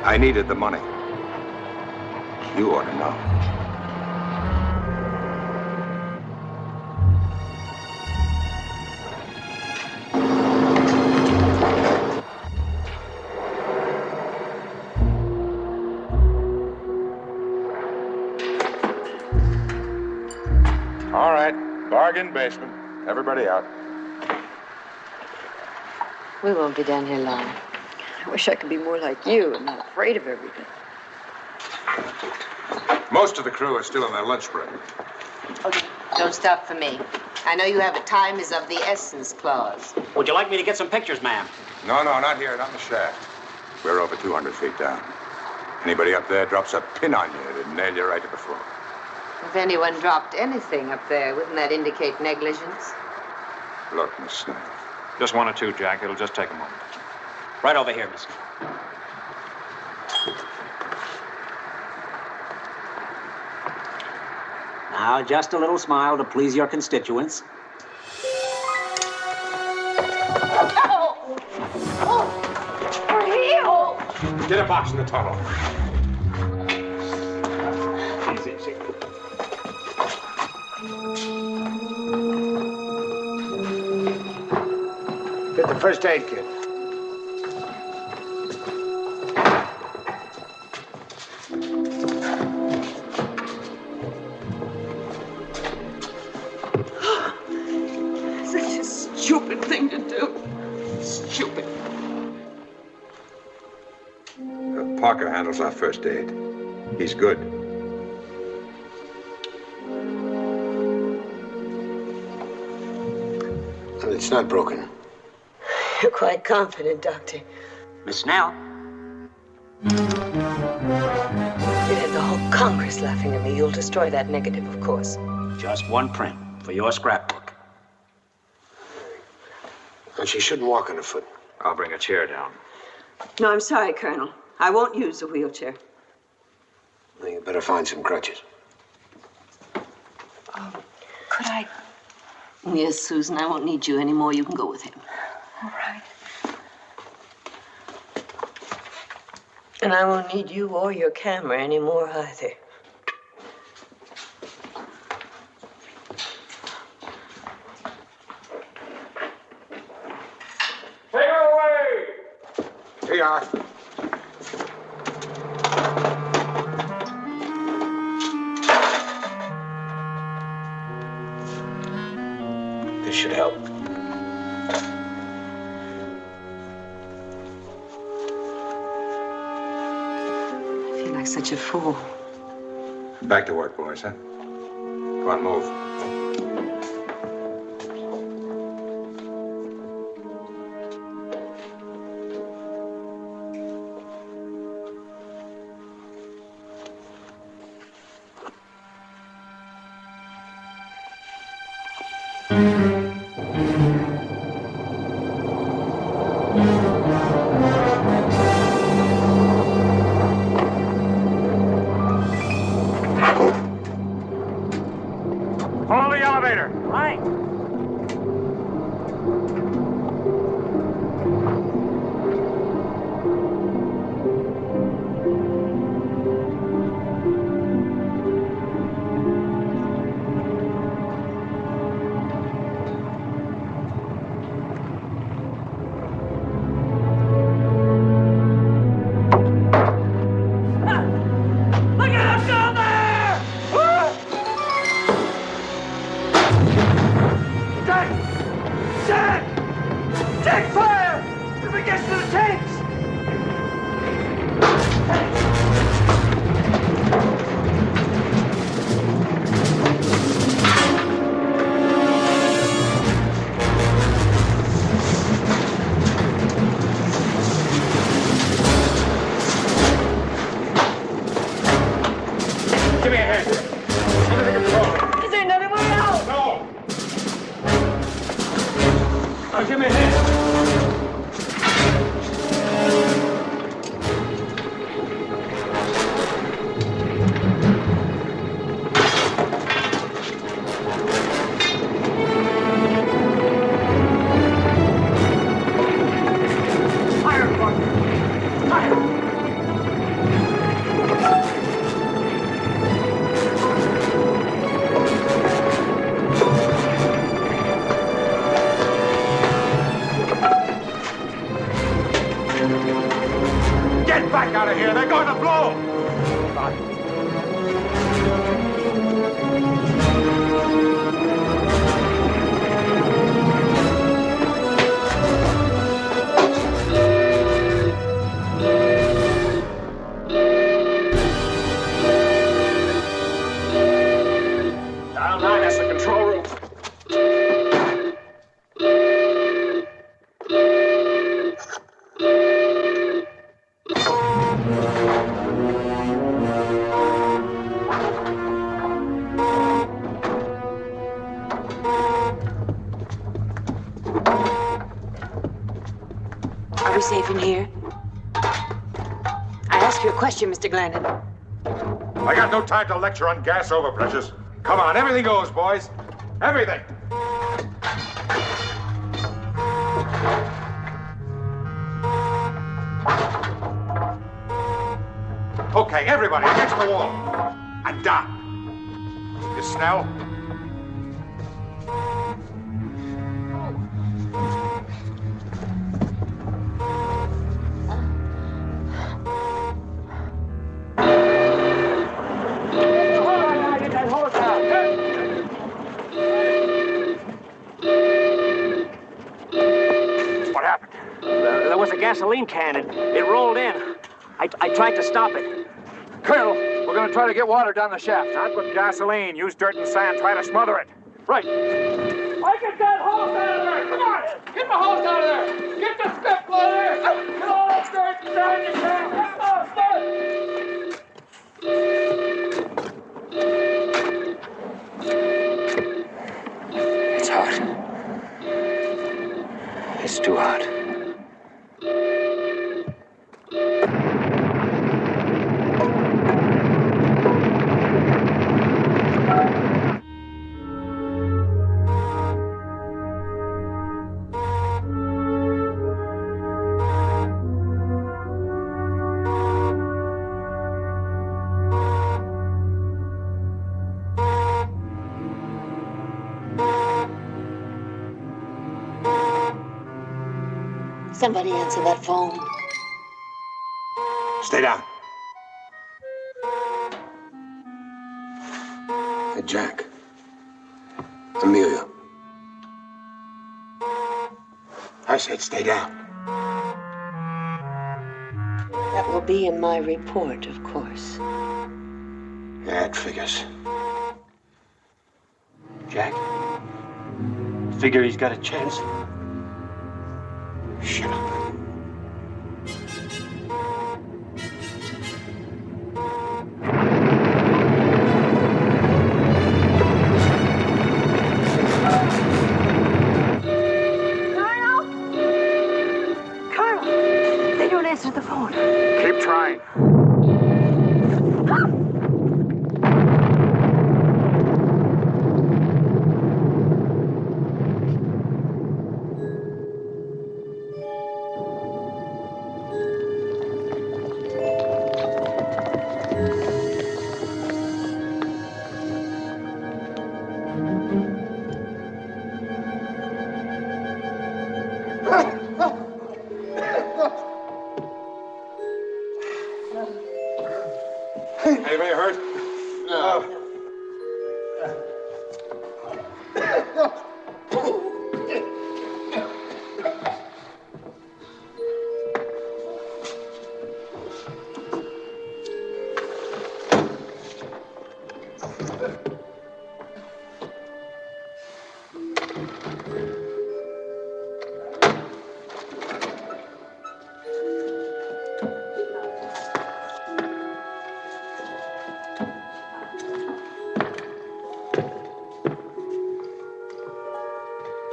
I needed the money. You ought to know. All right, bargain basement. Everybody out. We won't be down here long. I wish I could be more like you and not afraid of everything. Most of the crew are still on their lunch break. Okay, don't stop for me. I know you have a time is of the essence clause. Would you like me to get some pictures, ma'am? No, not here, not in the shaft. We're over 200 feet down. Anybody up there drops a pin on you, it'll nail you right to the floor. If anyone dropped anything up there, wouldn't that indicate negligence? Look, Miss Snipe. Just one or two, Jack. It'll just take a moment. Right over here, miss. Now, just a little smile to please your constituents. Oh! Oh! Her heel! Get a box in the tunnel. Easy. Get the first aid kit. Such a stupid thing to do. Stupid. Parker handles our first aid. He's good. And it's not broken. You're quite confident, Doctor. Miss Snell. You'd have the whole Congress laughing at me. You'll destroy that negative, of course. Just one print. for your scrapbook. And she shouldn't walk on her foot. I'll bring a chair down. No, I'm sorry, Colonel. I won't use a wheelchair. Well, you better find some crutches. Could I? Yes, Susan, I won't need you anymore. You can go with him. All right. And I won't need you or your camera anymore either. Take her away! Here you are. This should help. I feel like such a fool. Back to work, boys, huh? Come on, move. Follow the elevator. Right. Look out down there! Jack! Jack, fire! If it gets to the tanks! Give me a hand. Under control. Is there another way out? No. Now give me a hand. Fire, Clark! Fire! Get back out of here. They're going to blow. Dial 9, that's the control room. Are we safe in here? I ask you a question, Mr. Glandon. I got no time to lecture on gas overpressures. Come on, everything goes, boys. Everything. Okay, everybody, against the wall. And down. You Snell? What happened? There was a gasoline can. It rolled in. I tried to stop it. Colonel, we're going to try to get water down the shaft. Not with gasoline. Use dirt and sand. Try to smother it. Right. I get that hose out of there! Come on! Get the hose out of there! Get the spit out of there! Get all that dirt and sand you can! Come on, start! It's hot. It's too hot. Somebody answer that phone. Stay down. Hey, Jack. Amelia. I said stay down. That will be in my report, of course. Yeah, it figures. Jack? Figure he's got a chance? Shut up. Carl! They don't answer the phone. Keep trying. Anybody hurt? No.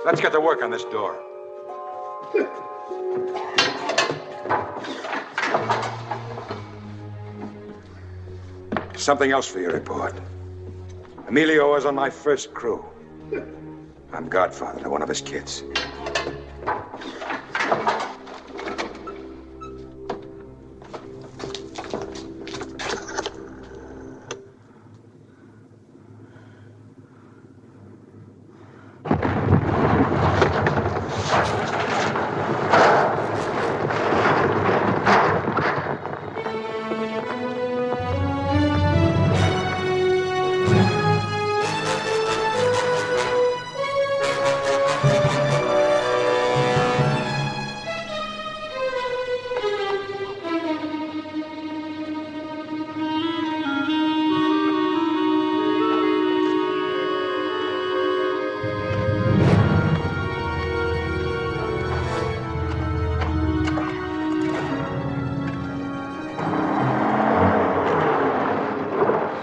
Let's get to work on this door. Something else for your report. Emilio was on my first crew. I'm godfather to one of his kids.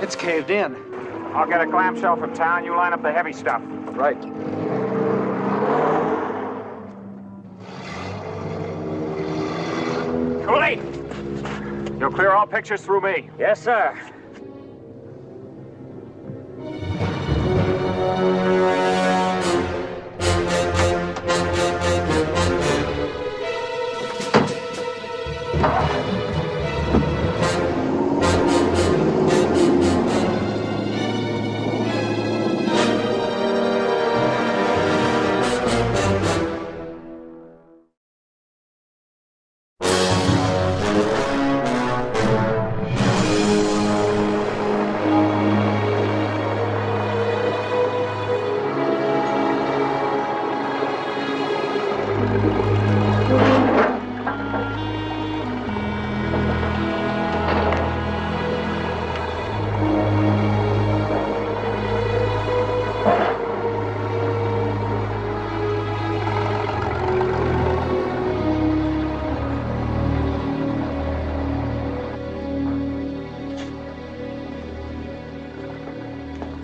It's caved in. I'll get a clamshell from town. You line up the heavy stuff. Right. Cooley! You'll clear all pictures through me. Yes, sir.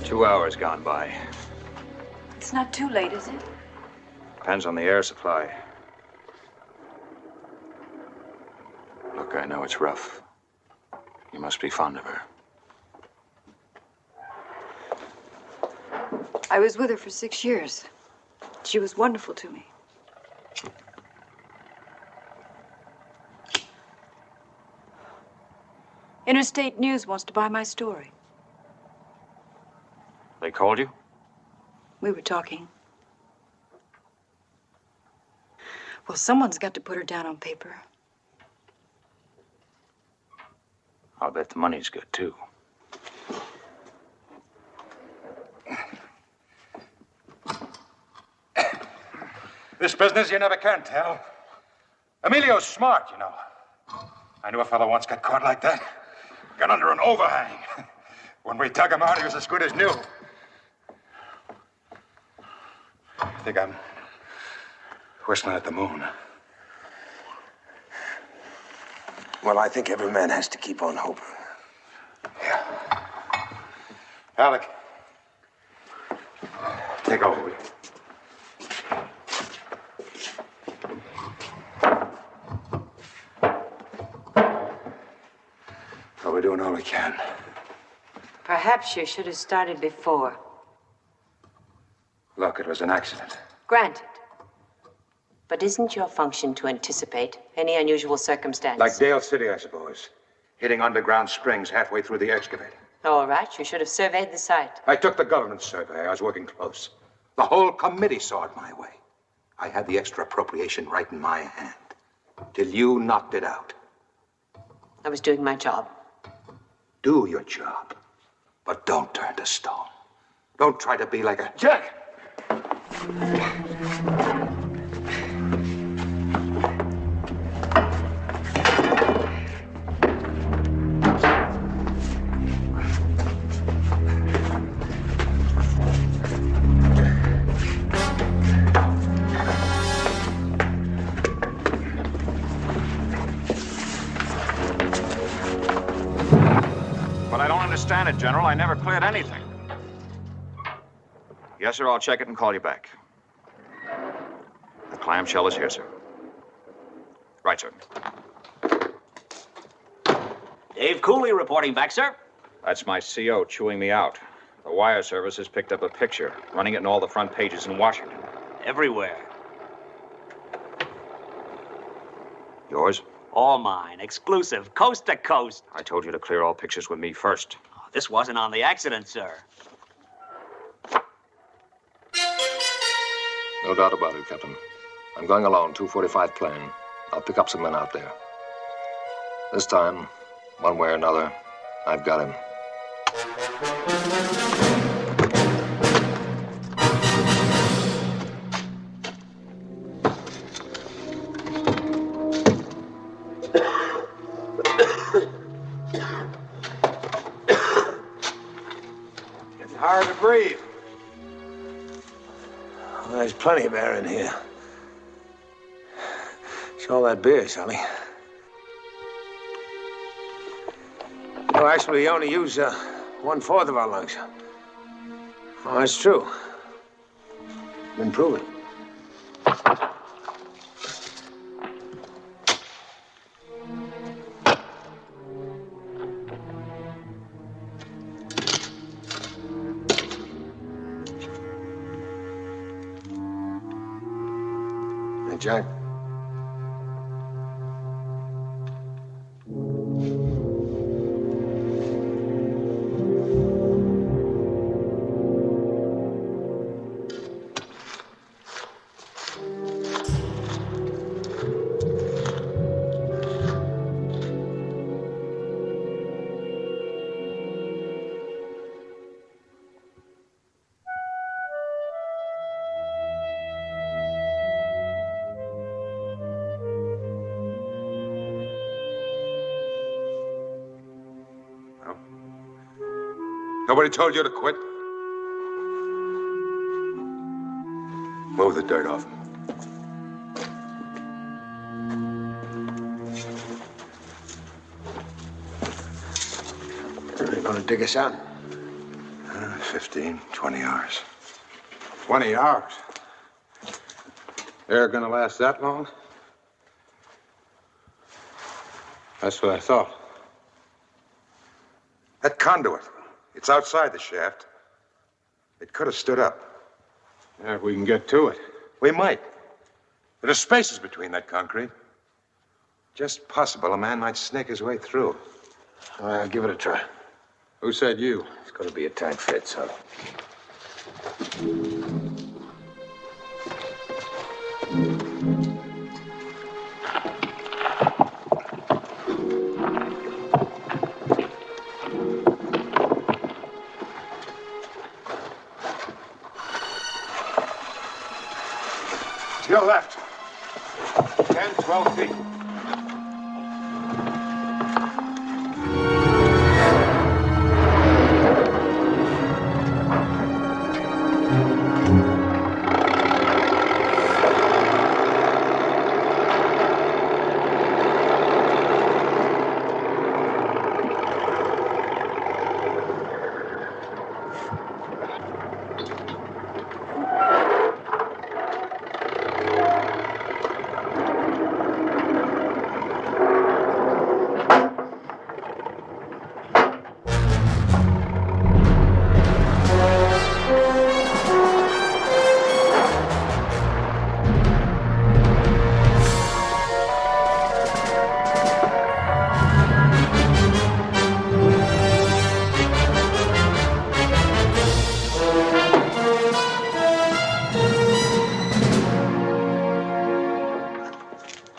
Two hours gone by. It's not too late, is it? Depends on the air supply. Look, I know it's rough. You must be fond of her. I was with her for 6 years. She was wonderful to me. Interstate News wants to buy my story. They called you? We were talking. Well, someone's got to put her down on paper. I'll bet the money's good, too. This business, you never can tell. Emilio's smart, you know. I knew a fellow once got caught like that. Got under an overhang. When we dug him out, he was as good as new. I think I'm whistling at the moon. Well, I think every man has to keep on hoping. Yeah. Alec, take over, will you? Well, we're doing all we can. Perhaps you should have started before. Look, it was an accident. Granted. But isn't your function to anticipate any unusual circumstance? Like Dale City, I suppose. Hitting underground springs halfway through the excavator. All right, you should have surveyed the site. I took the government survey. I was working close. The whole committee saw it my way. I had the extra appropriation right in my hand. Till you knocked it out. I was doing my job. Do your job. But don't turn to stone. Don't try to be like a... Jack! But I don't understand it, General. I never cleared anything. Yes, sir, I'll check it and call you back. The clamshell is here, sir. Right, sir. Dave Cooley reporting back, sir. That's my CO chewing me out. The wire service has picked up a picture, running it in all the front pages in Washington. Everywhere. Yours? All mine. Exclusive. Coast to coast. I told you to clear all pictures with me first. Oh, this wasn't on the accident, sir. No doubt about it, Captain. I'm going alone, 245 plane. I'll pick up some men out there. This time, one way or another, I've got him. It's hard to breathe. Well, there's plenty of air in here. It's all that beer, Sully. No, actually, we only use 1/4 of our lungs. Oh, that's true. Been proven. Hey, Jack. Nobody told you to quit? Move the dirt off him. Are you gonna dig us out? 15, 20 hours. 20 hours. They're gonna last that long? That's what I thought. That conduit, it's outside the shaft. It could have stood up. Yeah, if we can get to it. We might. But there's spaces between that concrete. Just possible a man might snake his way through. Well, give it a try. Who said you? It's going to be a tight fit, son. To your left. 10, 12 feet.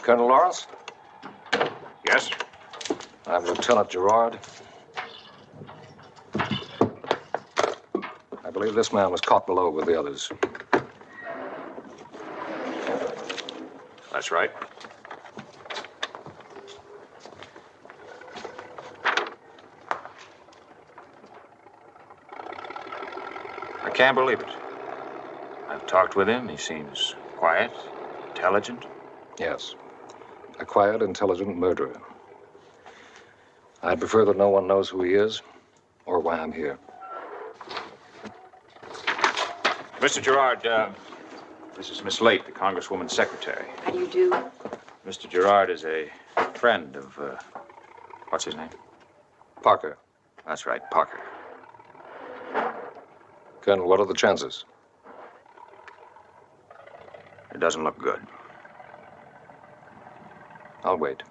Colonel Lawrence? Yes? I'm Lieutenant Gerard. I believe this man was caught below with the others. That's right. I can't believe it. I've talked with him. He seems quiet, intelligent. Yes. A quiet, intelligent murderer. I'd prefer that no one knows who he is or why I'm here. Mr. Gerard, this is Miss Late, the Congresswoman's secretary. How do you do? Mr. Gerard is a friend of, what's his name? Parker. That's right, Parker. Colonel, what are the chances? It doesn't look good. I'll wait.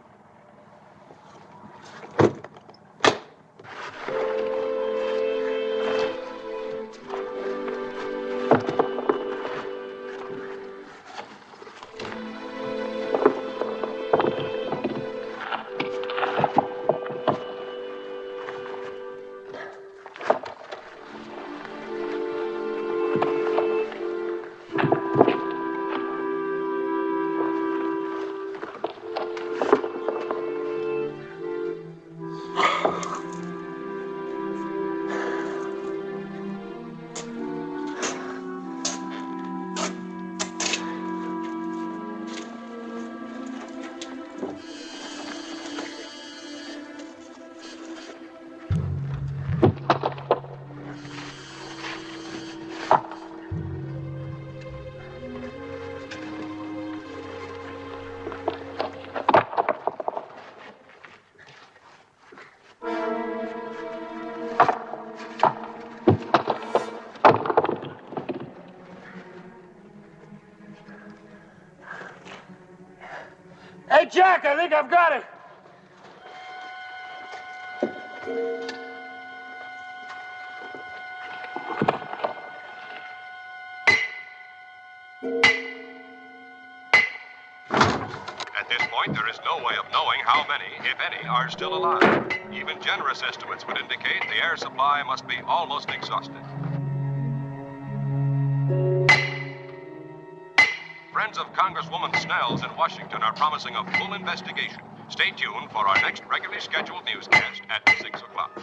Hey, Jack, I think I've got it. At this point, there is no way of knowing how many, if any, are still alive. Even generous estimates would indicate the air supply must be almost exhausted. Friends of Congresswoman Snells in Washington are promising a full investigation. Stay tuned for our next regularly scheduled newscast at 6 o'clock.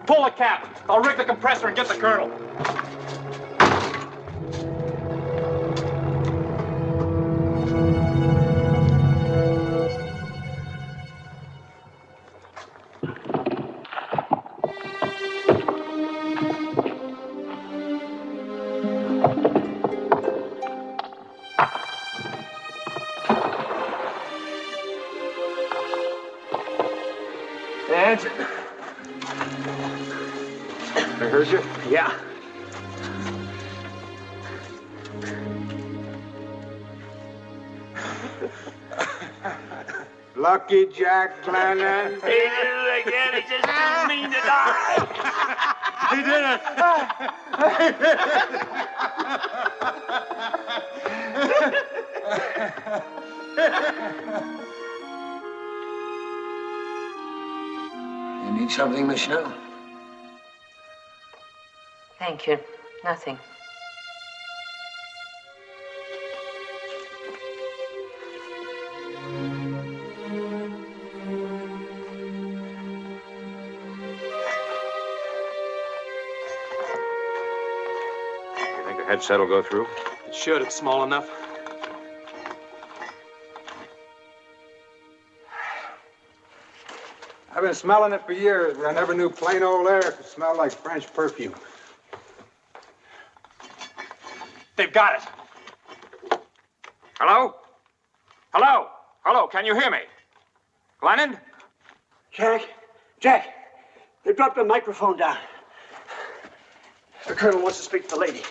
Pull the cap. I'll rig the compressor and get the colonel. Yeah. Lucky Jack Glennon. He did it again. He's just too mean to die. He did it. You need something, Miss Snow? Thank you. Nothing. You think the headset will go through? It should. It's small enough. I've been smelling it for years, but I never knew plain old air could smell like French perfume. They've got it. Hello? Hello? Hello, can you hear me? Glennon? Jack, they dropped the microphone down. The colonel wants to speak to the lady.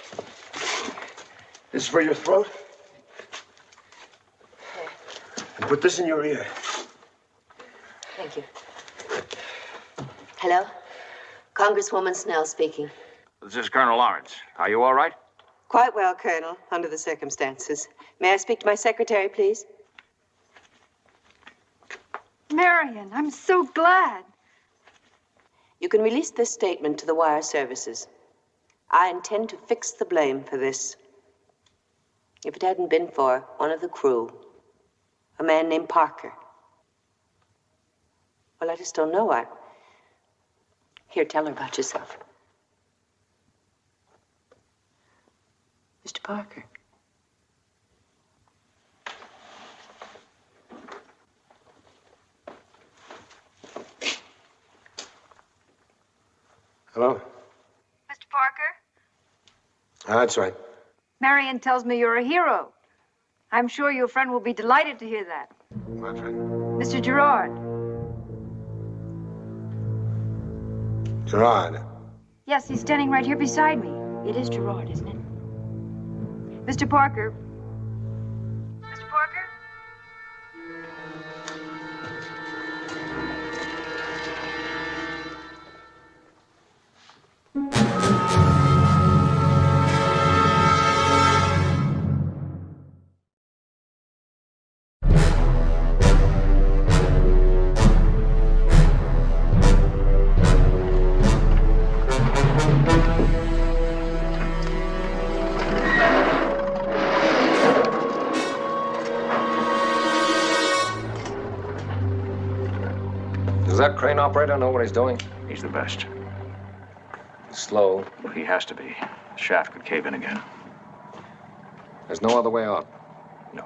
This is for your throat. And put this in your ear. Thank you. Hello? Congresswoman Snell speaking. This is Colonel Lawrence. Are you all right? Quite well, Colonel, under the circumstances. May I speak to my secretary, please? Marion, I'm so glad. You can release this statement to the wire services. I intend to fix the blame for this. If it hadn't been for one of the crew, a man named Parker. Well, I just don't know. Here, tell her about yourself. Mr. Parker. Hello? Mr. Parker, That's right. Marion tells me you're a hero. I'm sure your friend will be delighted to hear that. My friend. Mr. Gerard. Gerard. Yes, he's standing right here beside me. It is Gerard, isn't it? Mr. Parker. Mr. Parker? Does that crane operator know what he's doing? He's the best. Slow. He has to be. The shaft could cave in again. There's no other way out. No.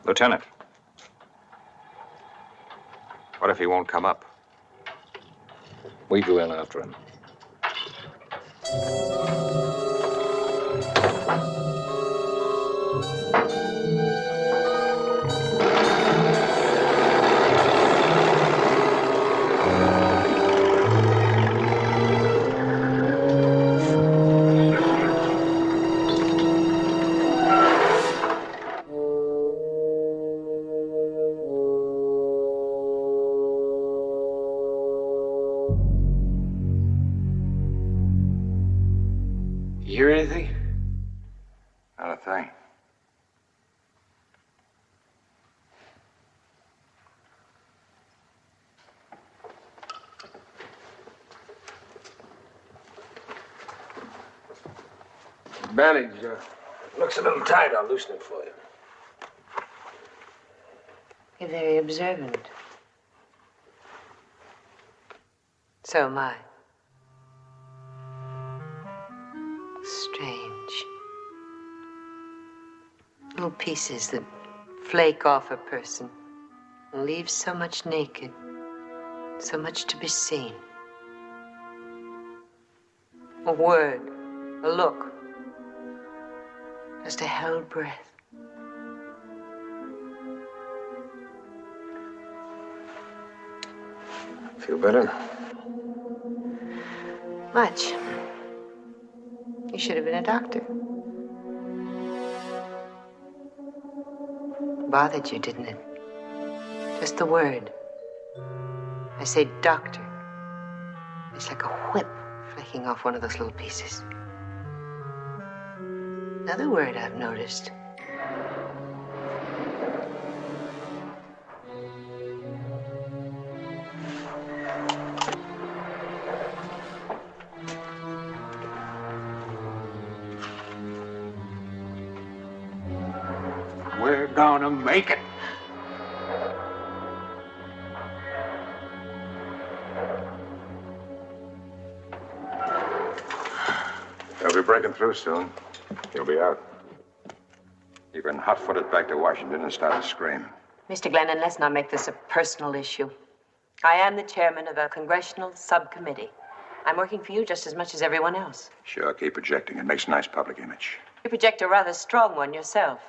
Lieutenant. What if he won't come up? We go in after him. You hear anything? Not a thing. Bandage looks a little tight. I'll loosen it for you. You're very observant. So am I. Strange. Little pieces that flake off a person and leave so much naked, so much to be seen. A word, a look, just a held breath. Feel better? Much. You should have been a doctor. Bothered you, didn't it? Just the word. I say doctor. It's like a whip flicking off one of those little pieces. Another word I've noticed. We're gonna make it. They'll be breaking through soon. You'll be out. You've been hot-footed back to Washington and started to scream. Mr. Glennon, let's not make this a personal issue. I am the chairman of a congressional subcommittee. I'm working for you just as much as everyone else. Sure, keep projecting. It makes a nice public image. You project a rather strong one yourself.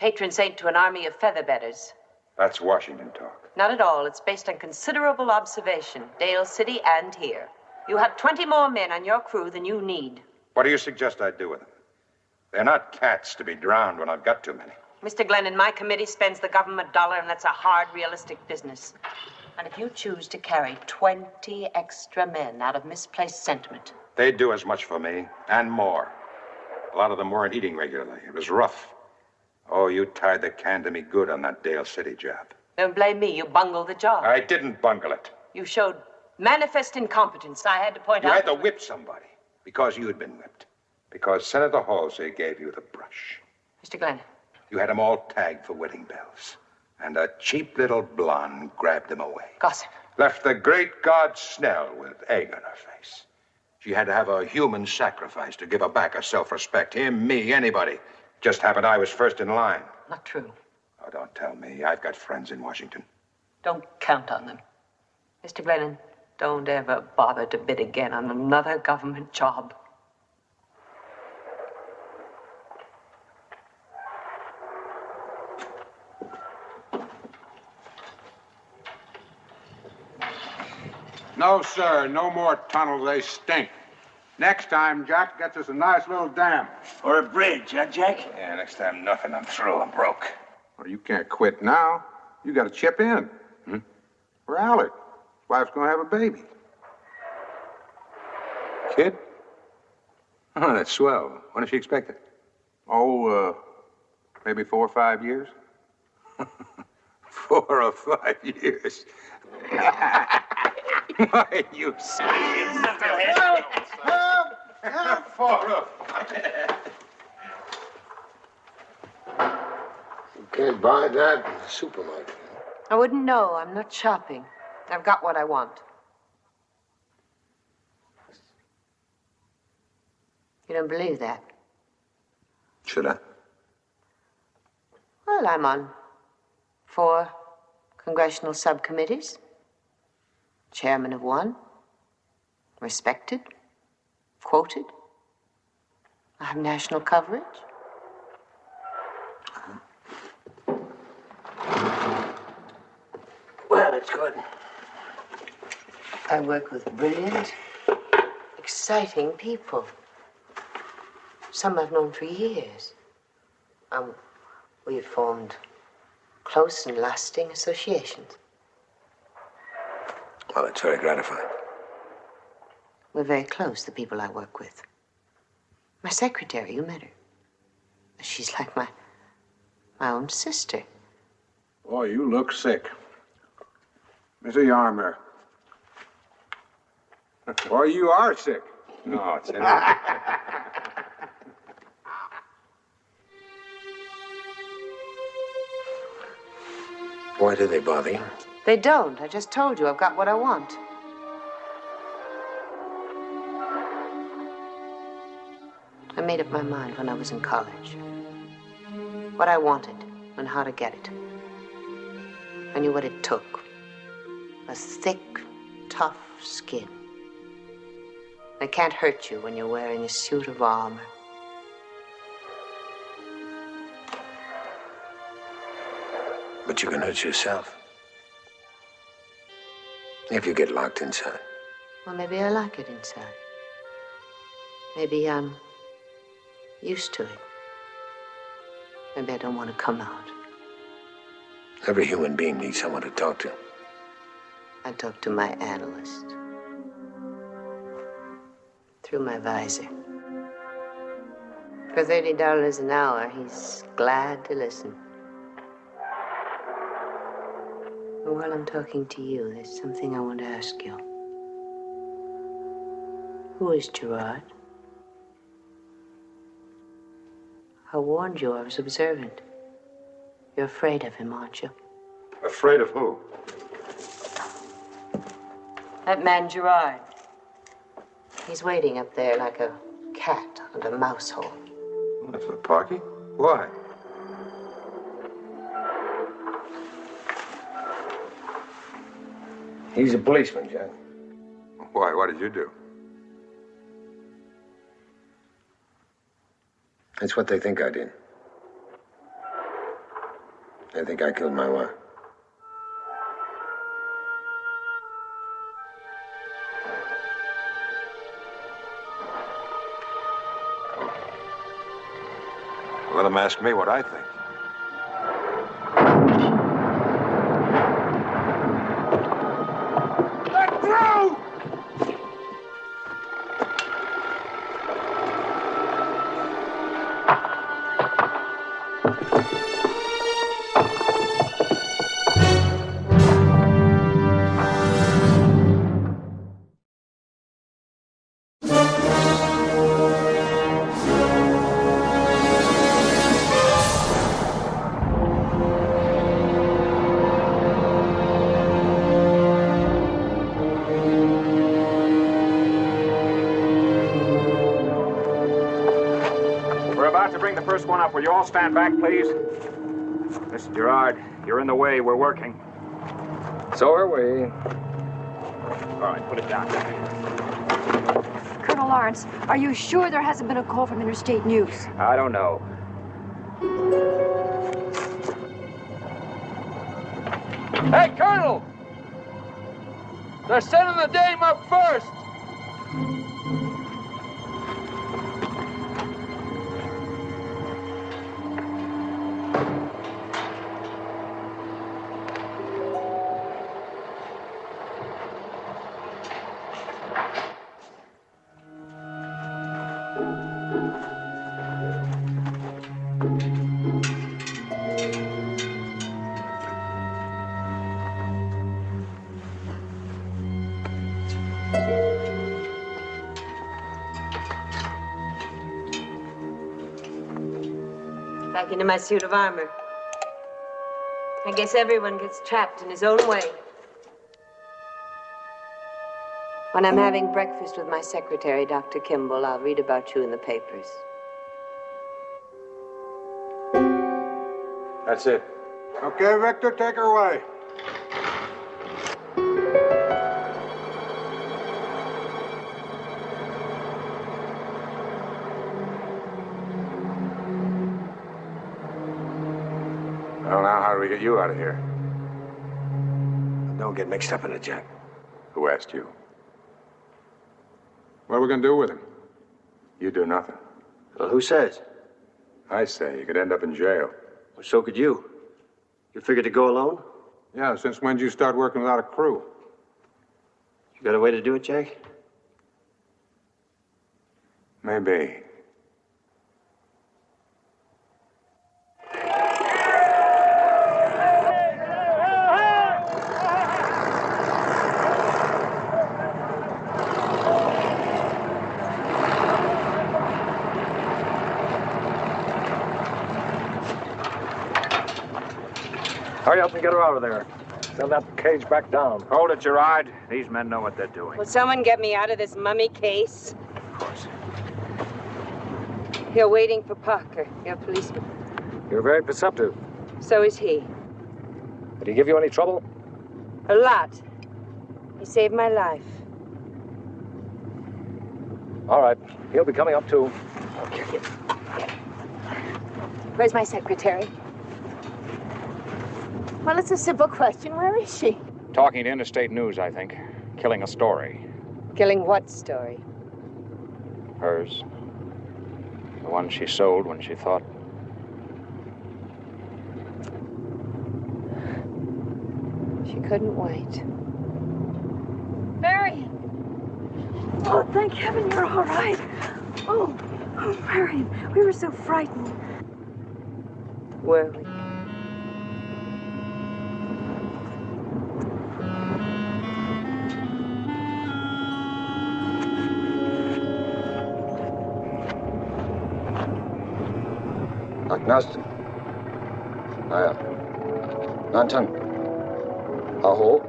Patron saint to an army of featherbedders. That's Washington talk. Not at all. It's based on considerable observation, Dale City and here. You have 20 more men on your crew than you need. What do you suggest I do with them? They're not cats to be drowned when I've got too many. Mr. Glennon, my committee spends the government dollar, and that's a hard, realistic business. And if you choose to carry 20 extra men out of misplaced sentiment... They'd do as much for me, and more. A lot of them weren't eating regularly. It was rough. Oh, you tied the can to me good on that Dale City job. Don't blame me. You bungled the job. I didn't bungle it. You showed manifest incompetence. I had to point out... You had to whip somebody because you had been whipped. Because Senator Halsey gave you the brush. Mr. Glennon. You had them all tagged for wedding bells. And a cheap little blonde grabbed them away. Gossip. Left the great God Snell with egg on her face. She had to have a human sacrifice to give her back her self-respect. Him, me, anybody. Just happened I was first in line. Not true. Oh, don't tell me. I've got friends in Washington. Don't count on them. Mr. Glennon, don't ever bother to bid again on another government job. No, sir. No more tunnels. They stink. Next time, Jack gets us a nice little dam. Or a bridge, huh, Jack? Yeah, next time nothing. I'm through. I'm broke. Well, you can't quit now. You got to chip in. For Alec. His wife's going to have a baby. Kid? Oh, that's swell. When is she expected? Oh, maybe 4 or 5 years. 4 or 5 years. Why, you Help! 4 or 5. You can't buy that in the supermarket. I wouldn't know. I'm not shopping. I've got what I want. You don't believe that? Should I? Well, I'm on 4 congressional subcommittees. Chairman of one. Respected. Quoted. I have national coverage. Well, it's good. I work with brilliant, exciting people. Some I've known for years. We have formed close and lasting associations. Well, it's very gratifying. We're very close, the people I work with. My secretary, you met her. She's like my own sister. Boy, you look sick. Mr. Yarmer. Boy, you are sick. No, it's in Why do they bother you? They don't. I just told you I've got what I want. I made up my mind when I was in college. What I wanted and how to get it. I knew what it took. A thick, tough skin. It can't hurt you when you're wearing a suit of armor. But you can hurt yourself. If you get locked inside. Well, maybe I like it inside. Maybe I'm used to it. Maybe I don't want to come out. Every human being needs someone to talk to. I talk to my analyst. Through my visor. For $30 an hour, he's glad to listen. And while I'm talking to you, there's something I want to ask you. Who is Gerard? I warned you I was observant. You're afraid of him, aren't you? Afraid of who? That man, Gerard. He's waiting up there like a cat on a mouse hole. That's for Parky? Why? He's a policeman, Jack. Why? What did you do? That's what they think I did. They think I killed my wife. Let them ask me what I think. Let through! One up. Will you all stand back, please? Mr. Gerard, you're in the way. We're working. So are we. All right, put it down. Colonel Lawrence, are you sure there hasn't been a call from Interstate News? I don't know. Hey, Colonel! They're sending the dame up first! Back into my suit of armor. I guess everyone gets trapped in his own way. When I'm having breakfast with my secretary, Dr. Kimball, I'll read about you in the papers. That's it. Okay, Victor, take her away. Well, now, how do we get you out of here? Don't get mixed up in it, Jack. Who asked you? What are we going to do with him? You do nothing. Well, who says? I say, you could end up in jail. Well, so could you. You figured to go alone? Yeah, since when did you start working without a crew? You got a way to do it, Jack? Maybe. Hurry up and get her out of there. Send that cage back down. Hold it, Gerard. These men know what they're doing. Will someone get me out of this mummy case? Of course. You're waiting for Parker. You're a policeman. You're very perceptive. So is he. Did he give you any trouble? A lot. He saved my life. All right. He'll be coming up, too. Where's my secretary? Well, it's a simple question. Where is she? Talking to Interstate News, I think. Killing a story. Killing what story? Hers. The one she sold when she thought. She couldn't wait. Marion! Oh, thank heaven you're all right. Oh, Marion, we were so frightened. Were we? Agnost. Naja. Nantan. Aho.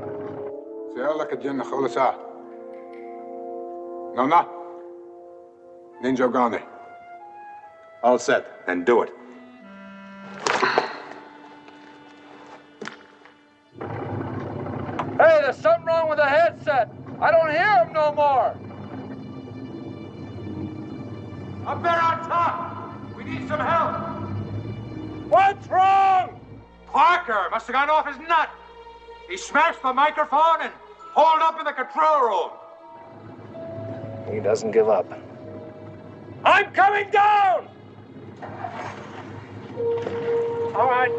سيقول لك الجنة خلصها. No. Ninja Gandhi. All set. Then do it. Hey, there's something wrong with the headset. I don't hear him no more. Up there on top! We need some help! What's wrong? Parker must have gone off his nut. He smashed the microphone and hauled up in the control room. He doesn't give up. I'm coming down! All right.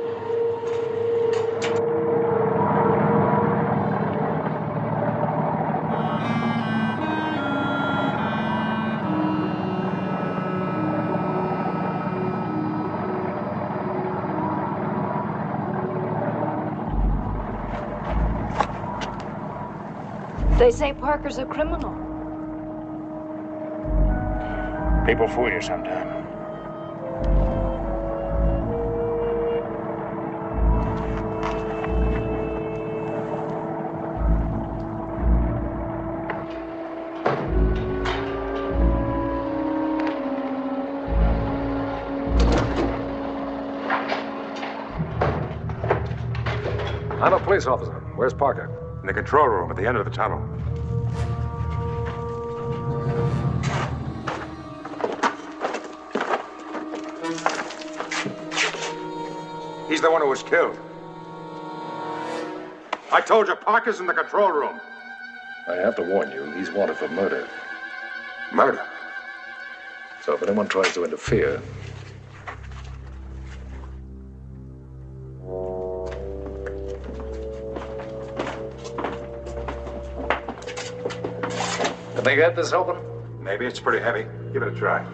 They say Parker's a criminal. People fool you sometime. I'm a police officer. Where's Parker? In the control room at the end of the tunnel. He's the one who was killed. I told you, Parker's in the control room. I have to warn you, he's wanted for murder. Murder? So if anyone tries to interfere... Can they get this open? Maybe. It's pretty heavy. Give it a try.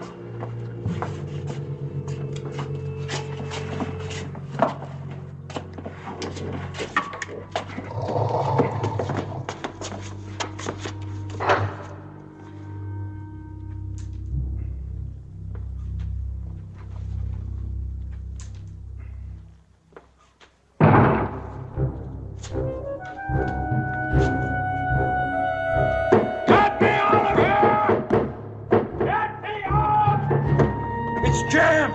It's jammed!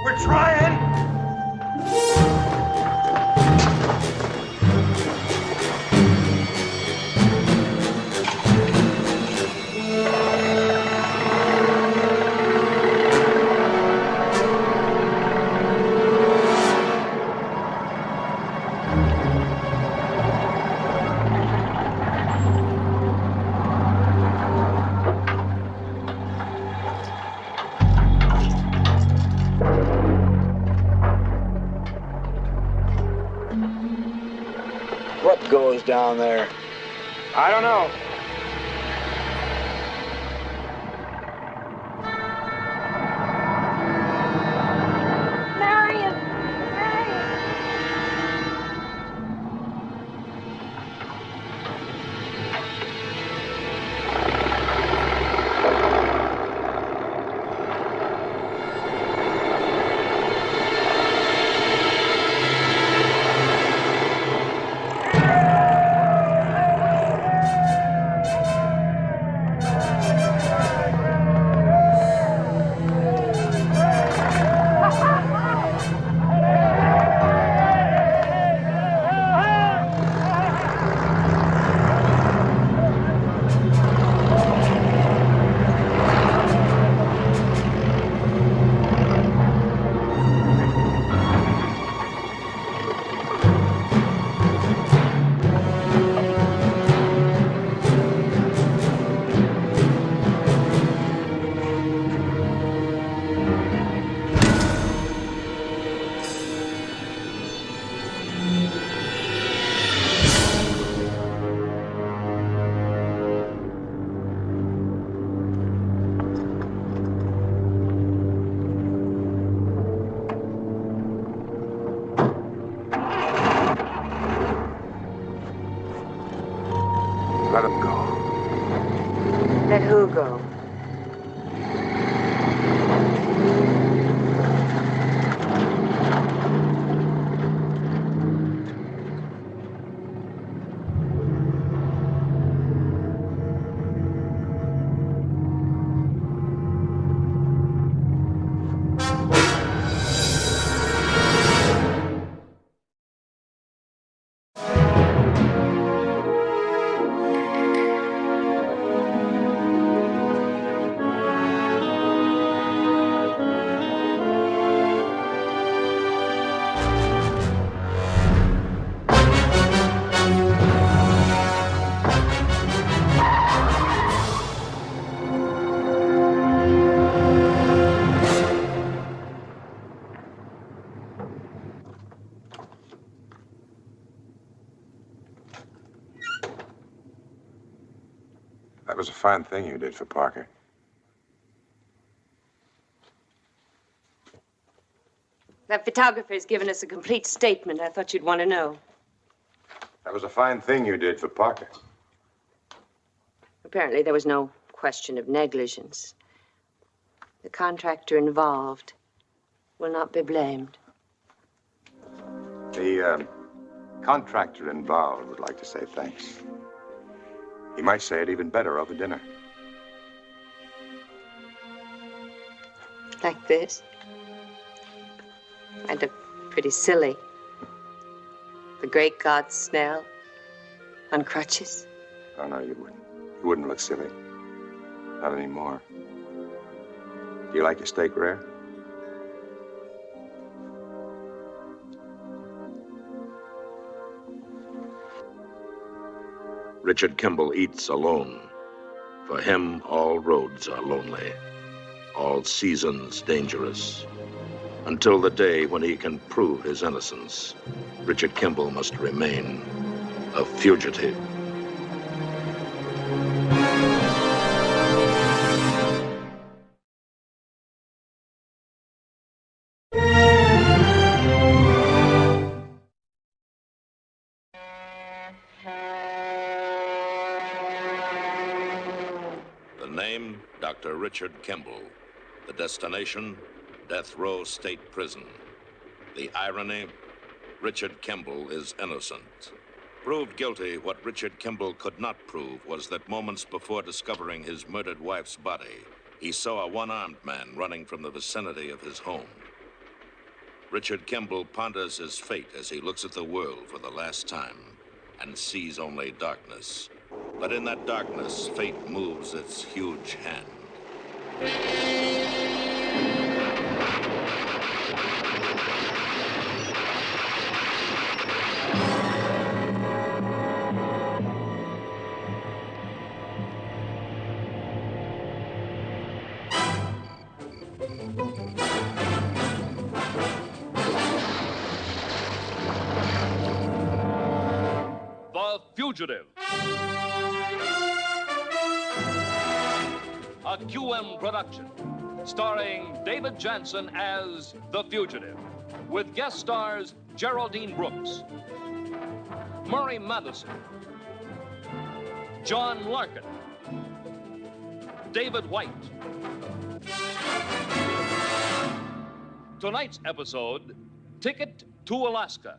We're trying! What goes down there? I don't know. Marion! That was a fine thing you did for Parker. That photographer's given us a complete statement. I thought you'd want to know. That was a fine thing you did for Parker. Apparently, there was no question of negligence. The contractor involved will not be blamed. The contractor involved would like to say thanks. He might say it even better over dinner. Like this? I'd look pretty silly. The great god Snell on crutches. Oh, no, you wouldn't. You wouldn't look silly. Not anymore. Do you like your steak rare? Richard Kimball eats alone. For him, all roads are lonely, all seasons dangerous. Until the day when he can prove his innocence, Richard Kimball must remain a fugitive. The name, Dr. Richard Kimball. The destination, Death Row State Prison. The irony, Richard Kimball is innocent. Proved guilty, what Richard Kimball could not prove was that moments before discovering his murdered wife's body, he saw a one-armed man running from the vicinity of his home. Richard Kimball ponders his fate as he looks at the world for the last time and sees only darkness. But in that darkness, fate moves its huge hand. The Fugitive. A QM production, starring David Jansen as The Fugitive, with guest stars Geraldine Brooks, Murray Madison, John Larkin, David White. Tonight's episode, Ticket to Alaska.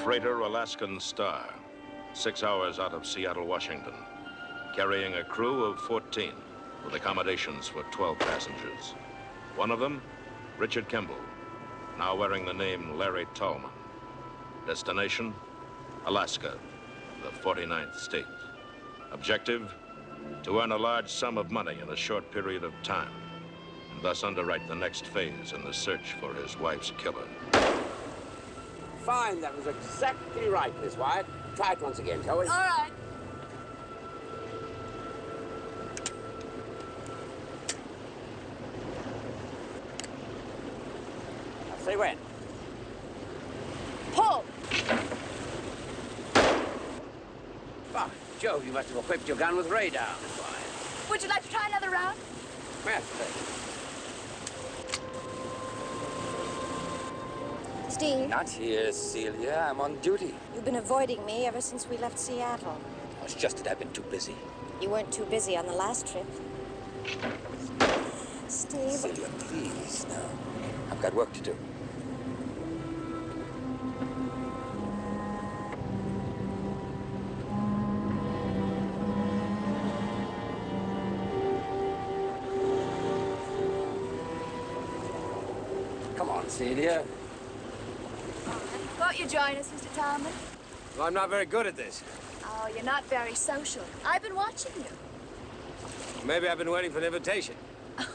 Freighter Alaskan Star, 6 hours out of Seattle, Washington, carrying a crew of 14 with accommodations for 12 passengers. One of them, Richard Kimball, now wearing the name Larry Tallman. Destination, Alaska, the 49th state. Objective, to earn a large sum of money in a short period of time, and thus underwrite the next phase in the search for his wife's killer. Fine, that was exactly right, Miss Wyatt. Try it once again, shall we? All right. Now, say when. Pull! By Jove, you must have equipped your gun with radar. Why? Would you like to try another round? Well, Steve, Not here, Celia. I'm on duty. you've been avoiding me ever since we left Seattle. It's just that I've been too busy. You weren't too busy on the last trip. Steve. Celia, please, now. I've got work to do. come on, Celia. Thought you'd join us, Mr. Talman. Well, I'm not very good at this. Oh, you're not very social. I've been watching you. Maybe I've been waiting for an invitation.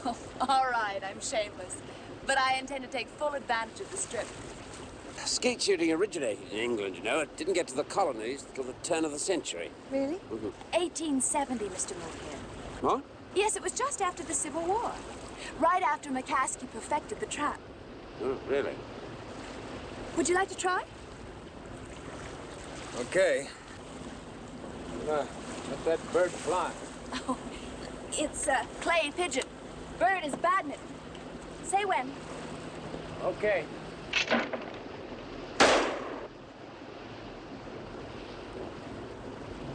Oh, all right, I'm shameless. But I intend to take full advantage of this trip. Skeet shooting originated in England, you know. It didn't get to the colonies till the turn of the century. Really? Mm-hmm. 1870, Mr. Moorhead. What? Yes, it was just after the Civil War. Right after McCaskey perfected the trap. Oh, really? Would you like to try? Okay. Let that bird fly. Oh, it's a clay pigeon. Bird is batting it. Say when. Okay.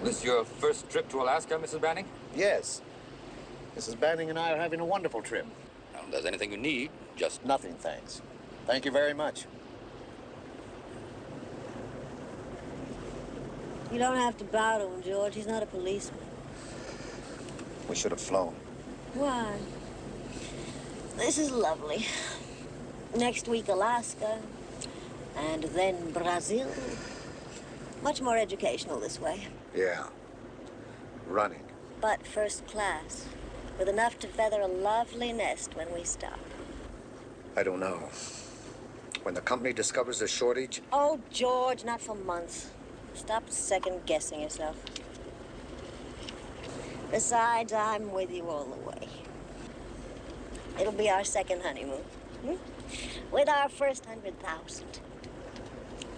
This your first trip to Alaska, Mrs. Banning? Yes. Mrs. Banning and I are having a wonderful trip. Well, if there's anything you need, just... Nothing, thanks. Thank you very much. You don't have to bow to him, George. He's not a policeman. We should have flown. Why? This is lovely. Next week, Alaska. And then Brazil. Much more educational this way. Yeah. Running. But first class. With enough to feather a lovely nest when we stop. I don't know. When the company discovers a shortage... Oh, George, not for months. Stop second-guessing yourself. Besides, I'm with you all the way. It'll be our second honeymoon. With our first 100,000.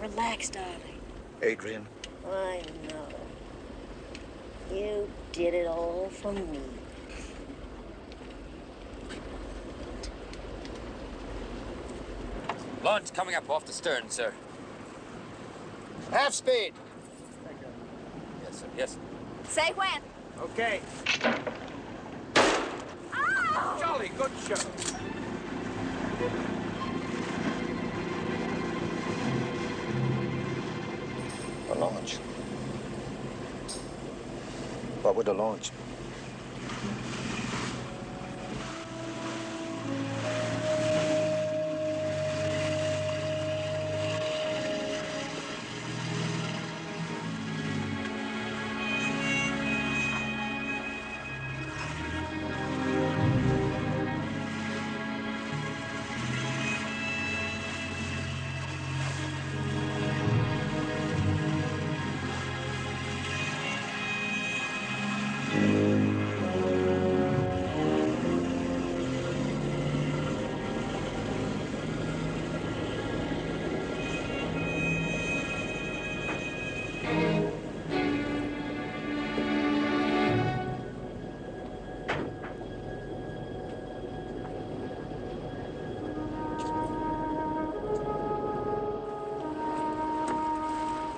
Relax, darling. Adrian. I know. You did it all for me. Launch coming up off the stern, sir. Half speed. Yes, sir. Yes. Say when. Okay. Ow! Jolly good show. A launch. What would a launch?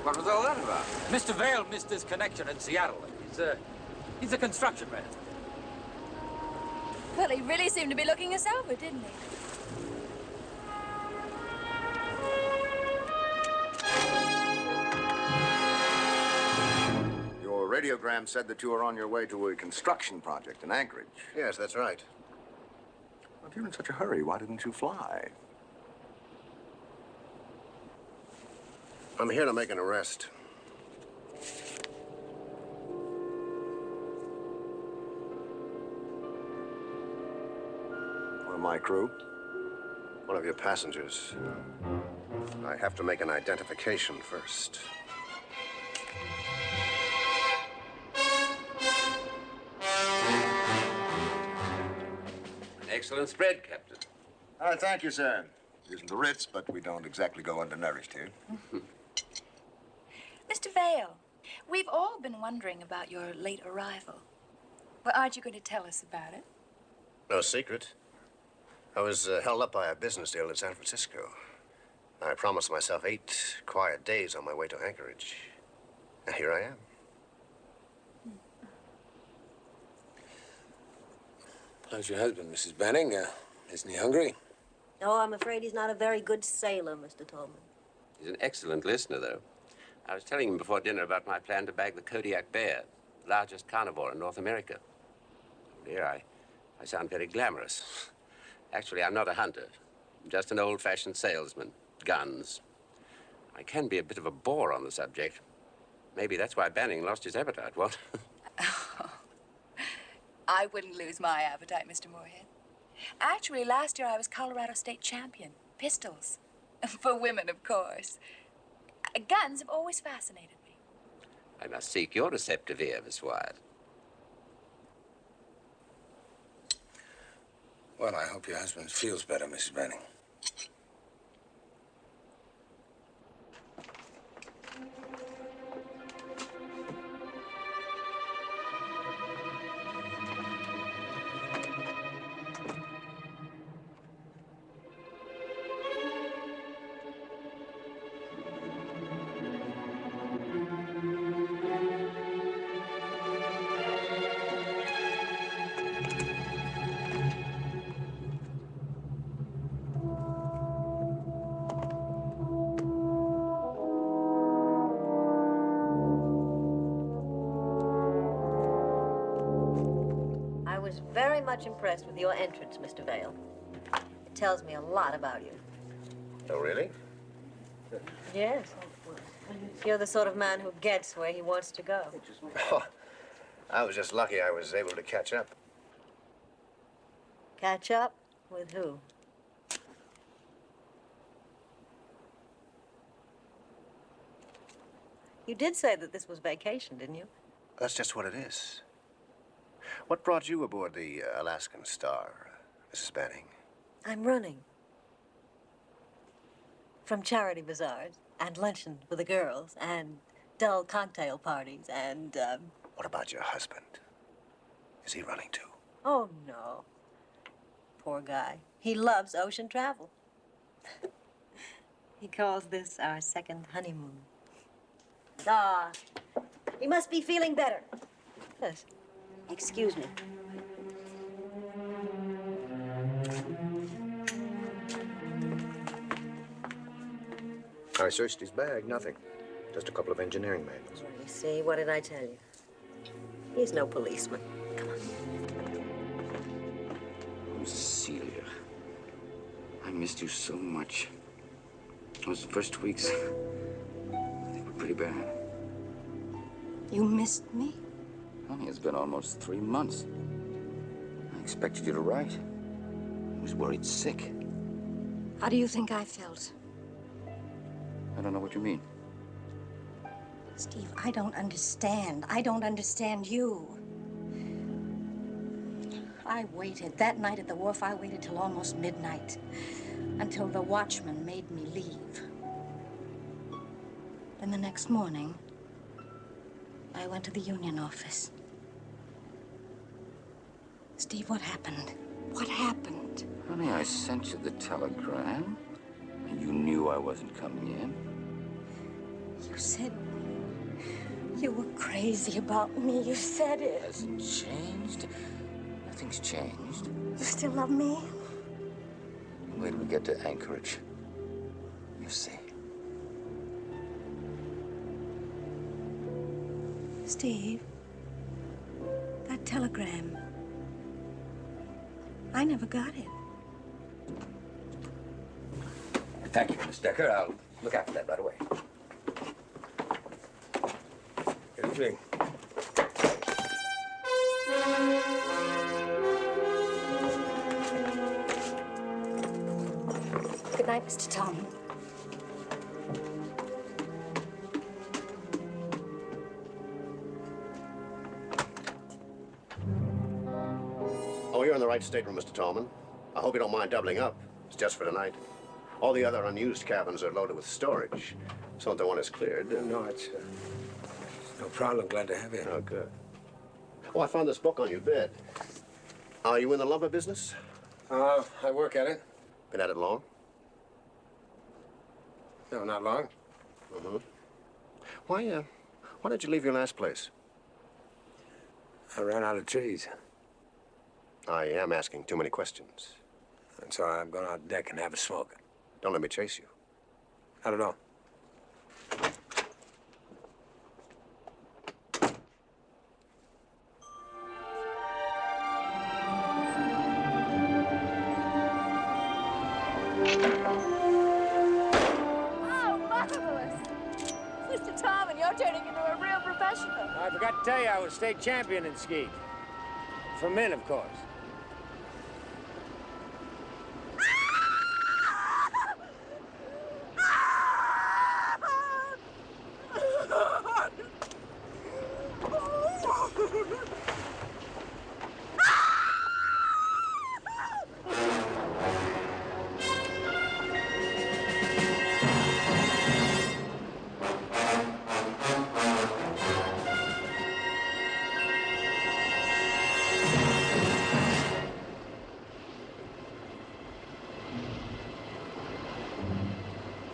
What was all that about? Mr. Vale missed his connection in Seattle. He's a construction man. Well, he really seemed to be looking us over, didn't he? Your radiogram said that you were on your way to a construction project in Anchorage. Yes, that's right. If you're in such a hurry, why didn't you fly? I'm here to make an arrest. One of my crew. One of your passengers. I have to make an identification first. An excellent spread, Captain. Thank you, sir. It isn't the Ritz, but we don't exactly go undernourished here. Mr. Vale, We've all been wondering about your late arrival. Well, aren't you going to tell us about it? No secret. I was held up by a business deal in San Francisco. I promised myself 8 quiet days on my way to Anchorage. And here I am. How's your husband, Mrs. Banning? Isn't he hungry? Oh, I'm afraid he's not a very good sailor, Mr. Tolman. He's an excellent listener, though. I was telling him before dinner about my plan to bag the Kodiak bear, the largest carnivore in North America. Oh dear, I sound very glamorous. Actually, I'm not a hunter. I'm just an old-fashioned salesman. Guns. I can be a bit of a bore on the subject. Maybe that's why Banning lost his appetite, what? I wouldn't lose my appetite, Mr. Moorhead. Actually, last year I was Colorado State champion. Pistols. For women, of course. Guns have always fascinated me. I must seek your receptive ear, Miss Wyatt. Well, I hope your husband feels better, Mrs. Banning. Very much impressed with your entrance, Mr. Vale. It tells me a lot about you. Oh, really? Yes. You're the sort of man who gets where he wants to go. Oh, I was just lucky I was able to catch up. Catch up? With who? You did say that this was vacation, didn't you? That's just what it is. What brought you aboard the Alaskan Star, Mrs. Banning? I'm running. From charity bazaars, and luncheon with the girls, and dull cocktail parties, and, What about your husband? Is he running too? Oh, no. Poor guy. He loves ocean travel. He calls this our second honeymoon. Ah, he must be feeling better. Yes. Excuse me. I searched his bag, nothing. Just a couple of engineering manuals. You see, what did I tell you? He's no policeman. Come on. Oh, Celia. I missed you so much. Those first weeks, they were pretty bad. You missed me? Honey, it's been almost 3 months. I expected you to write. I was worried sick. How do you think I felt? I don't know what you mean. Steve, I don't understand. I don't understand you. I waited. That night at the wharf, I waited till almost midnight. Until the watchman made me leave. Then the next morning, I went to the union office. Steve, what happened? What happened? Honey, I sent you the telegram. And you knew I wasn't coming in. You said you were crazy about me. You said it. Hasn't changed. Nothing's changed. You still love me? Wait till we get to Anchorage. You see. Steve, that telegram. I never got it. Thank you, Miss Decker. I'll look after that right away. Good evening. Good night, Mr. Tom. Oh, you're in the right stateroom, Mr. Tallman. I hope you don't mind doubling up. It's just for tonight. All the other unused cabins are loaded with storage. So that one is cleared. No, it's No problem. Glad to have you. Oh, good. Oh, I found this book on your bed. Are you in the lumber business? I work at it. Been at it long? No, not long. Mm-hmm. Why did you leave your last place? I ran out of trees. I am asking too many questions. That's all right. I'm going out deck and have a smoke. Don't let me chase you. Not at all. Oh, marvelous! Mr. Tom, and you're turning into a real professional. I forgot to tell you I was state champion in skeet. For men, of course.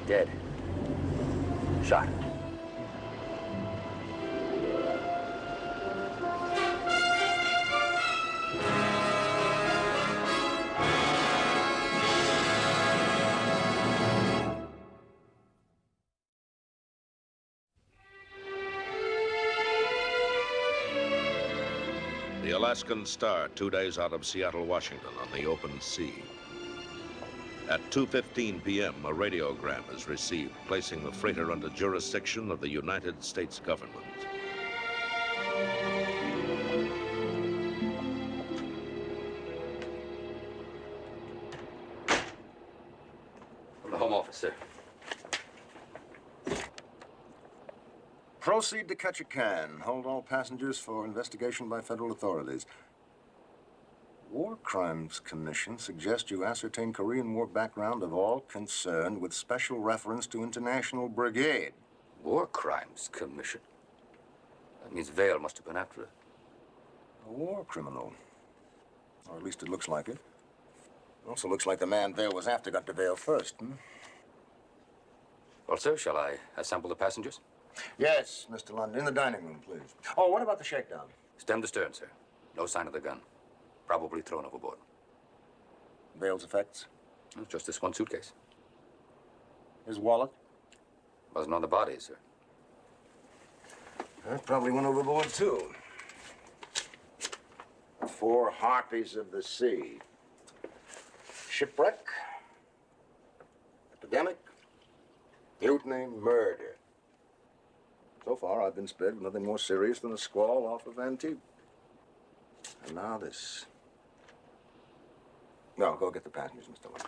Dead. Shot. The Alaskan Star, 2 days out of Seattle, Washington, on the open sea. At 2:15 p.m., a radiogram is received, placing the freighter under jurisdiction of the United States government. From the Home Office, sir. Proceed to Ketchikan. Hold all passengers for investigation by federal authorities. War Crimes Commission suggests you ascertain Korean War background of all concerned with special reference to International Brigade. War Crimes Commission? That means Vale must have been after it. A war criminal. Or at least it looks like it. Also looks like the man Vale was after got to Vale first, Well, sir, shall I assemble the passengers? Yes, Mr. London. In the dining room, please. Oh, what about the shakedown? Stem to stern, sir. No sign of the gun. Probably thrown overboard. Vale's effects? Just this one suitcase. His wallet? Wasn't on the body, sir. That probably went overboard, too. 4 harpies of the sea. Shipwreck, epidemic, mutiny, murder. So far, I've been spared with nothing more serious than a squall off of Antibes. And now this. No, go get the passengers, Mr. London.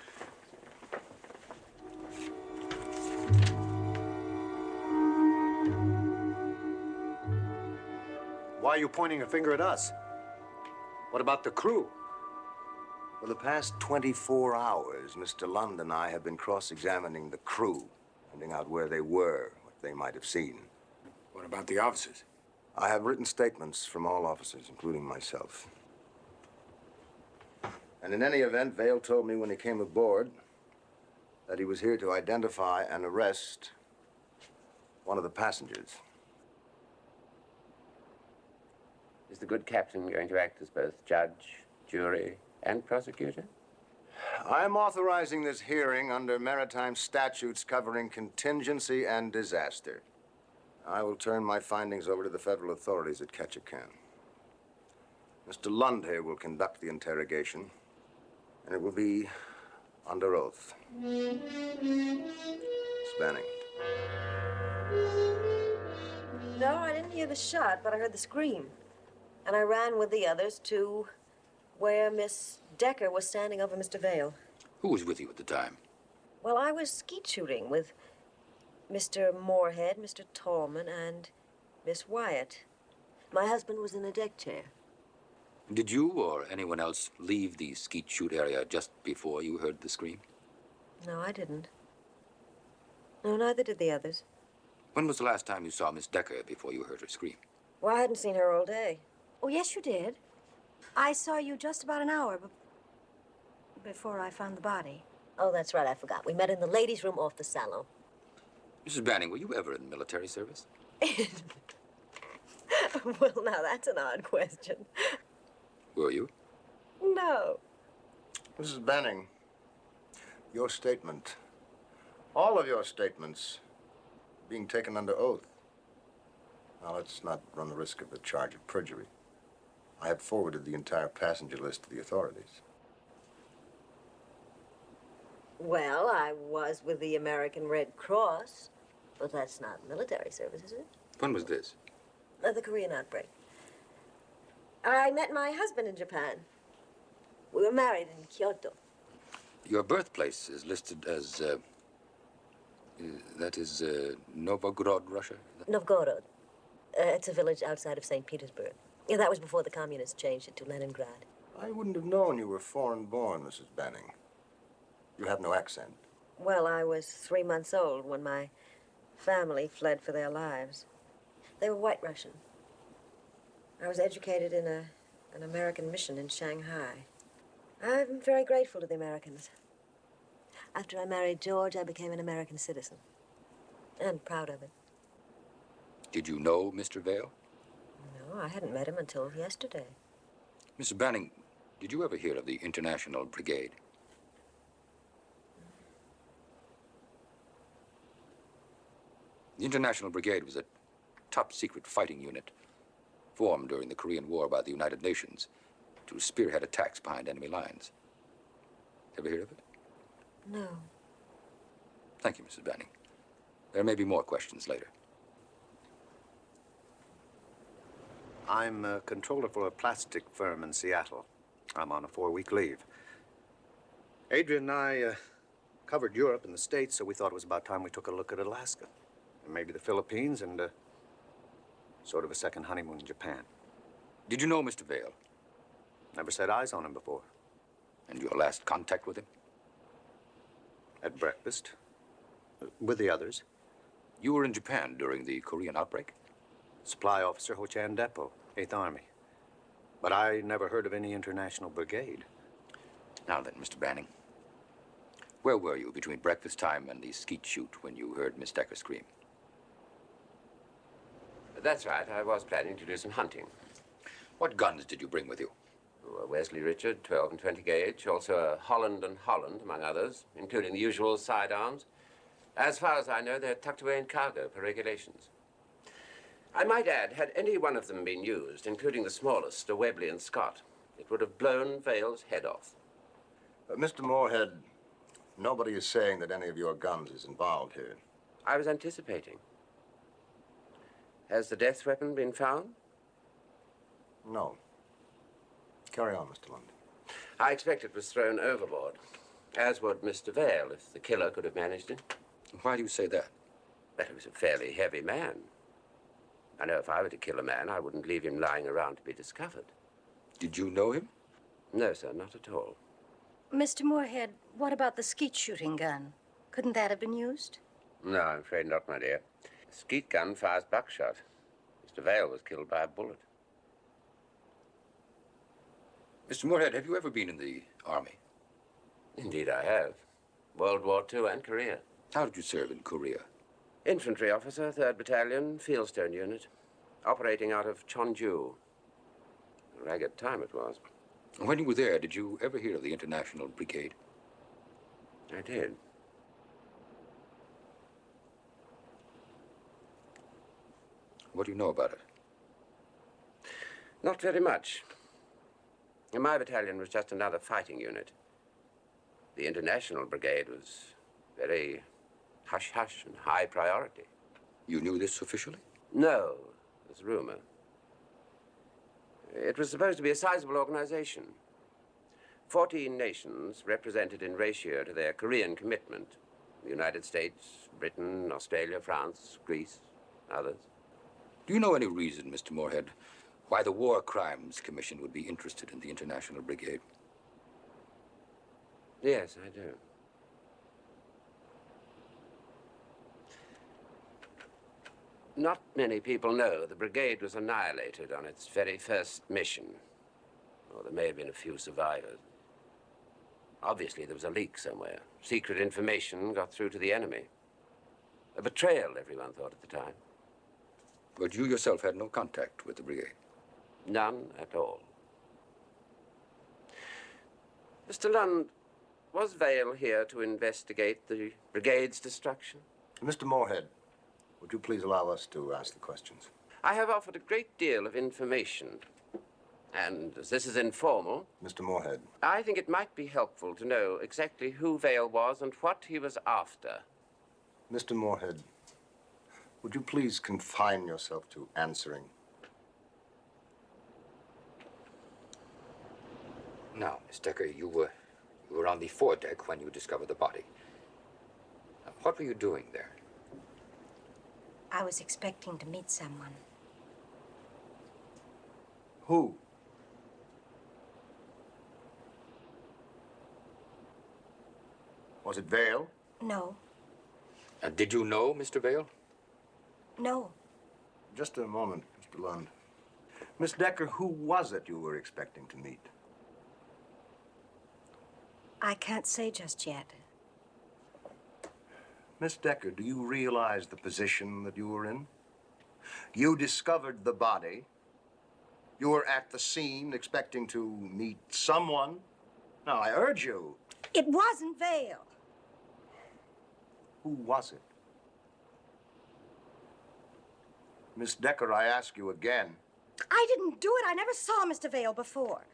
Why are you pointing a finger at us? What about the crew? For the past 24 hours, Mr. Lund and I have been cross-examining the crew, finding out where they were, what they might have seen. What about the officers? I have written statements from all officers, including myself. And in any event, Vale told me when he came aboard that he was here to identify and arrest one of the passengers. Is the good captain going to act as both judge, jury, and prosecutor? I am authorizing this hearing under maritime statutes covering contingency and disaster. I will turn my findings over to the federal authorities at Ketchikan. Mr. Lund here will conduct the interrogation, and it will be under oath. Spanning. No, I didn't hear the shot, but I heard the scream. And I ran with the others to where Miss Decker was standing over Mr. Vale. Who was with you at the time? Well, I was skeet shooting with Mr. Moorhead, Mr. Tallman, and Miss Wyatt. My husband was in a deck chair. Did you or anyone else leave the skeet shoot area just before you heard the scream? No, I didn't. No, neither did the others. When was the last time you saw Miss Decker before you heard her scream? Well, I hadn't seen her all day. Oh, yes, you did. I saw you just about an hour before I found the body. Oh, that's right, I forgot. We met in the ladies' room off the salon. Mrs. Banning, were you ever in military service? Well, now, that's an odd question. Were you? No. Mrs. Banning, your statement, all of your statements, being taken under oath. Now, let's not run the risk of the charge of perjury. I have forwarded the entire passenger list to the authorities. Well, I was with the American Red Cross, but that's not military service, is it? When was this? The Korean outbreak. I met my husband in Japan. We were married in Kyoto. Your birthplace is listed as, Novgorod, Russia? Novgorod. It's a village outside of St. Petersburg. Yeah, that was before the communists changed it to Leningrad. I wouldn't have known you were foreign-born, Mrs. Banning. You have no accent. Well, I was 3 months old when my family fled for their lives. They were White Russian. I was educated in an American mission in Shanghai. I'm very grateful to the Americans. After I married George, I became an American citizen. And proud of it. Did you know Mr. Vale? No, I hadn't met him until yesterday. Mrs. Banning, did you ever hear of the International Brigade? The International Brigade was a top-secret fighting unit formed during the Korean War by the United Nations to spearhead attacks behind enemy lines. Ever hear of it? No. Thank you, Mrs. Banning. There may be more questions later. I'm a controller for a plastic firm in Seattle. I'm on a 4-week leave. Adrian and I covered Europe and the States, so we thought it was about time we took a look at Alaska. And maybe the Philippines and sort of a second honeymoon in Japan. Did you know Mr. Vale? Never set eyes on him before. And your last contact with him? At breakfast. With the others. You were in Japan during the Korean outbreak? Supply officer, Ho-Chan Depot, 8th Army. But I never heard of any international brigade. Now then, Mr. Banning, where were you between breakfast time and the skeet shoot when you heard Miss Decker scream? That's right. I was planning to do some hunting. What guns did you bring with you? A Wesley Richard, 12 and 20 gauge, also a Holland and Holland, among others, including the usual sidearms. As far as I know, they're tucked away in cargo per regulations. I might add, had any one of them been used, including the smallest, a Webley and Scott, it would have blown Vale's head off. Mr. Moorhead, nobody is saying that any of your guns is involved here. I was anticipating. Has the death weapon been found? No. Carry on, Mr. London. I expect it was thrown overboard, as would Mr. Vale if the killer could have managed it. Why do you say that? Well, he was a fairly heavy man. I know if I were to kill a man, I wouldn't leave him lying around to be discovered. Did you know him? No, sir, not at all. Mr. Moorhead, what about the skeet shooting gun? Couldn't that have been used? No, I'm afraid not, my dear. The skeet gun fires buckshot. Mr. Vale was killed by a bullet. Mr. Moorhead, have you ever been in the Army? Indeed, I have. World War II and Korea. How did you serve in Korea? Infantry officer, 3rd Battalion, Fieldstone Unit. Operating out of Cheonju. A ragged time it was. When you were there, did you ever hear of the International Brigade? I did. What do you know about it? Not very much. My battalion was just another fighting unit. The International Brigade was very hush-hush and high priority. You knew this officially? No, it was rumor. It was supposed to be a sizable organization. 14 nations represented in ratio to their Korean commitment. The United States, Britain, Australia, France, Greece, others. Do you know any reason, Mr. Moorhead, why the War Crimes Commission would be interested in the International Brigade? Yes, I do. Not many people know the brigade was annihilated on its very first mission. Or there may have been a few survivors. Obviously, there was a leak somewhere. Secret information got through to the enemy. A betrayal, everyone thought at the time. But you yourself had no contact with the brigade? None at all. Mr. Lund, was Vale here to investigate the brigade's destruction? Mr. Moorhead, would you please allow us to ask the questions? I have offered a great deal of information. And as this is informal... Mr. Moorhead. I think it might be helpful to know exactly who Vale was and what he was after. Mr. Moorhead, would you please confine yourself to answering? Now, Miss Decker, you were on the foredeck when you discovered the body. Now, what were you doing there? I was expecting to meet someone. Who? Was it Vale? No. Did you know Mr. Vale? No. Just a moment, Mr. Lund. Miss Decker, who was it you were expecting to meet? I can't say just yet. Miss Decker, do you realize the position that you were in? You discovered the body. You were at the scene expecting to meet someone. Now, I urge you. It wasn't Vale. Who was it? Miss Decker, I ask you again. I didn't do it. I never saw Mr. Vale before.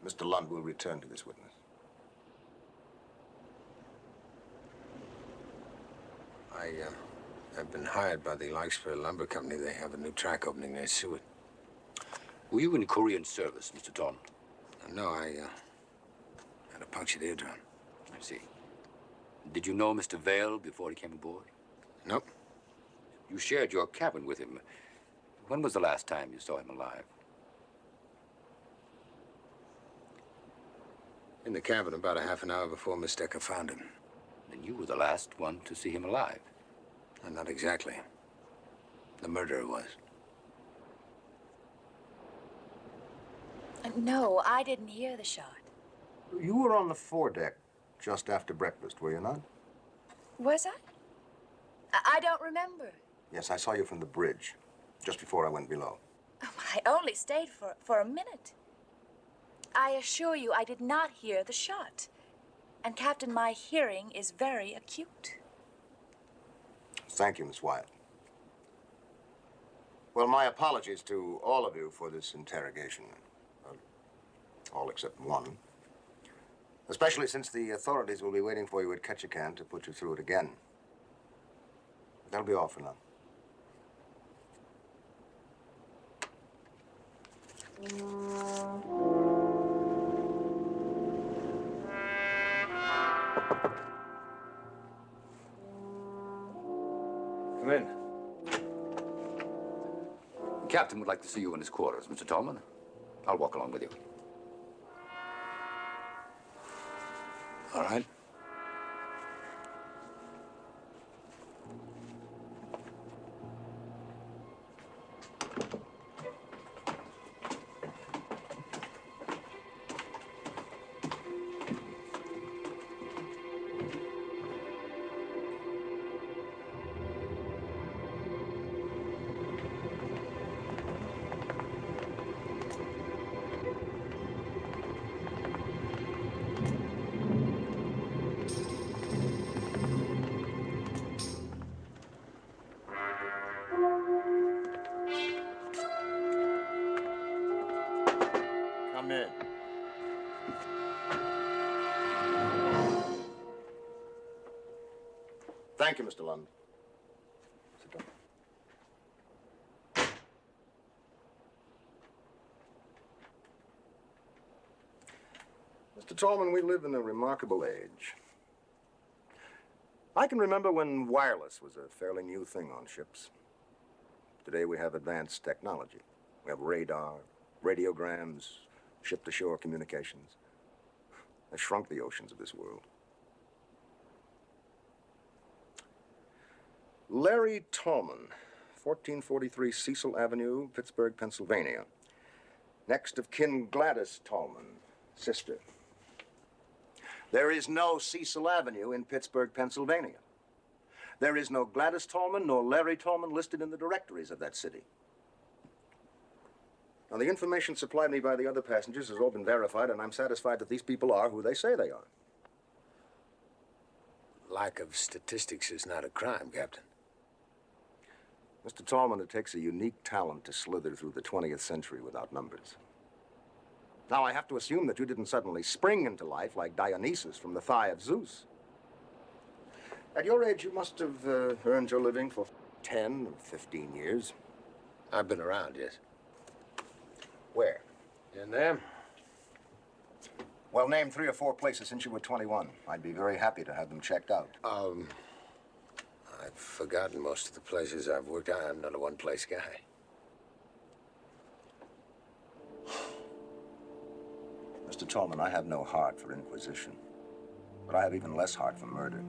Mr. Lund will return to this witness. I've been hired by the Larkspur Lumber Company. They have a new track opening near Seward. Were you in Korean service, Mr. Tom? No, I had a punctured eardrum. I see. Did you know Mr. Vale before he came aboard? Nope. You shared your cabin with him. When was the last time you saw him alive? In the cabin about a half an hour before Miss Decker found him. Then you were the last one to see him alive. Not exactly. The murderer was. No, I didn't hear the shot. You were on the foredeck just after breakfast, were you not? Was I? I don't remember. Yes, I saw you from the bridge, just before I went below. Oh, I only stayed for a minute. I assure you I did not hear the shot. And, Captain, my hearing is very acute. Thank you, Miss Wyatt. Well, my apologies to all of you for this interrogation. All except one. Especially since the authorities will be waiting for you at Ketchikan to put you through it again. That'll be all for now. Come in. The captain would like to see you in his quarters, Mr. Tallman. I'll walk along with you. All right. Come in. Thank you, Mr. Lund. Sit down. Mr. Tallman, we live in a remarkable age. I can remember when wireless was a fairly new thing on ships. Today we have advanced technology. We have radar, radiograms, ship-to-shore communications. They've shrunk the oceans of this world. Larry Tallman, 1443 Cecil Avenue, Pittsburgh, Pennsylvania. Next of kin, Gladys Tallman, sister. There is no Cecil Avenue in Pittsburgh, Pennsylvania. There is no Gladys Tallman nor Larry Tallman listed in the directories of that city. Now, the information supplied me by the other passengers has all been verified, and I'm satisfied that these people are who they say they are. Lack of statistics is not a crime, Captain. Mr. Tallman, it takes a unique talent to slither through the 20th century without numbers. Now, I have to assume that you didn't suddenly spring into life like Dionysus from the thigh of Zeus. At your age, you must have earned your living for 10 or 15 years. I've been around, yes. Where? In there. Well, name 3 or 4 places since you were 21. I'd be very happy to have them checked out. I've forgotten most of the places I've worked at. I'm not a one-place guy. Mr. Tallman, I have no heart for inquisition, but I have even less heart for murder.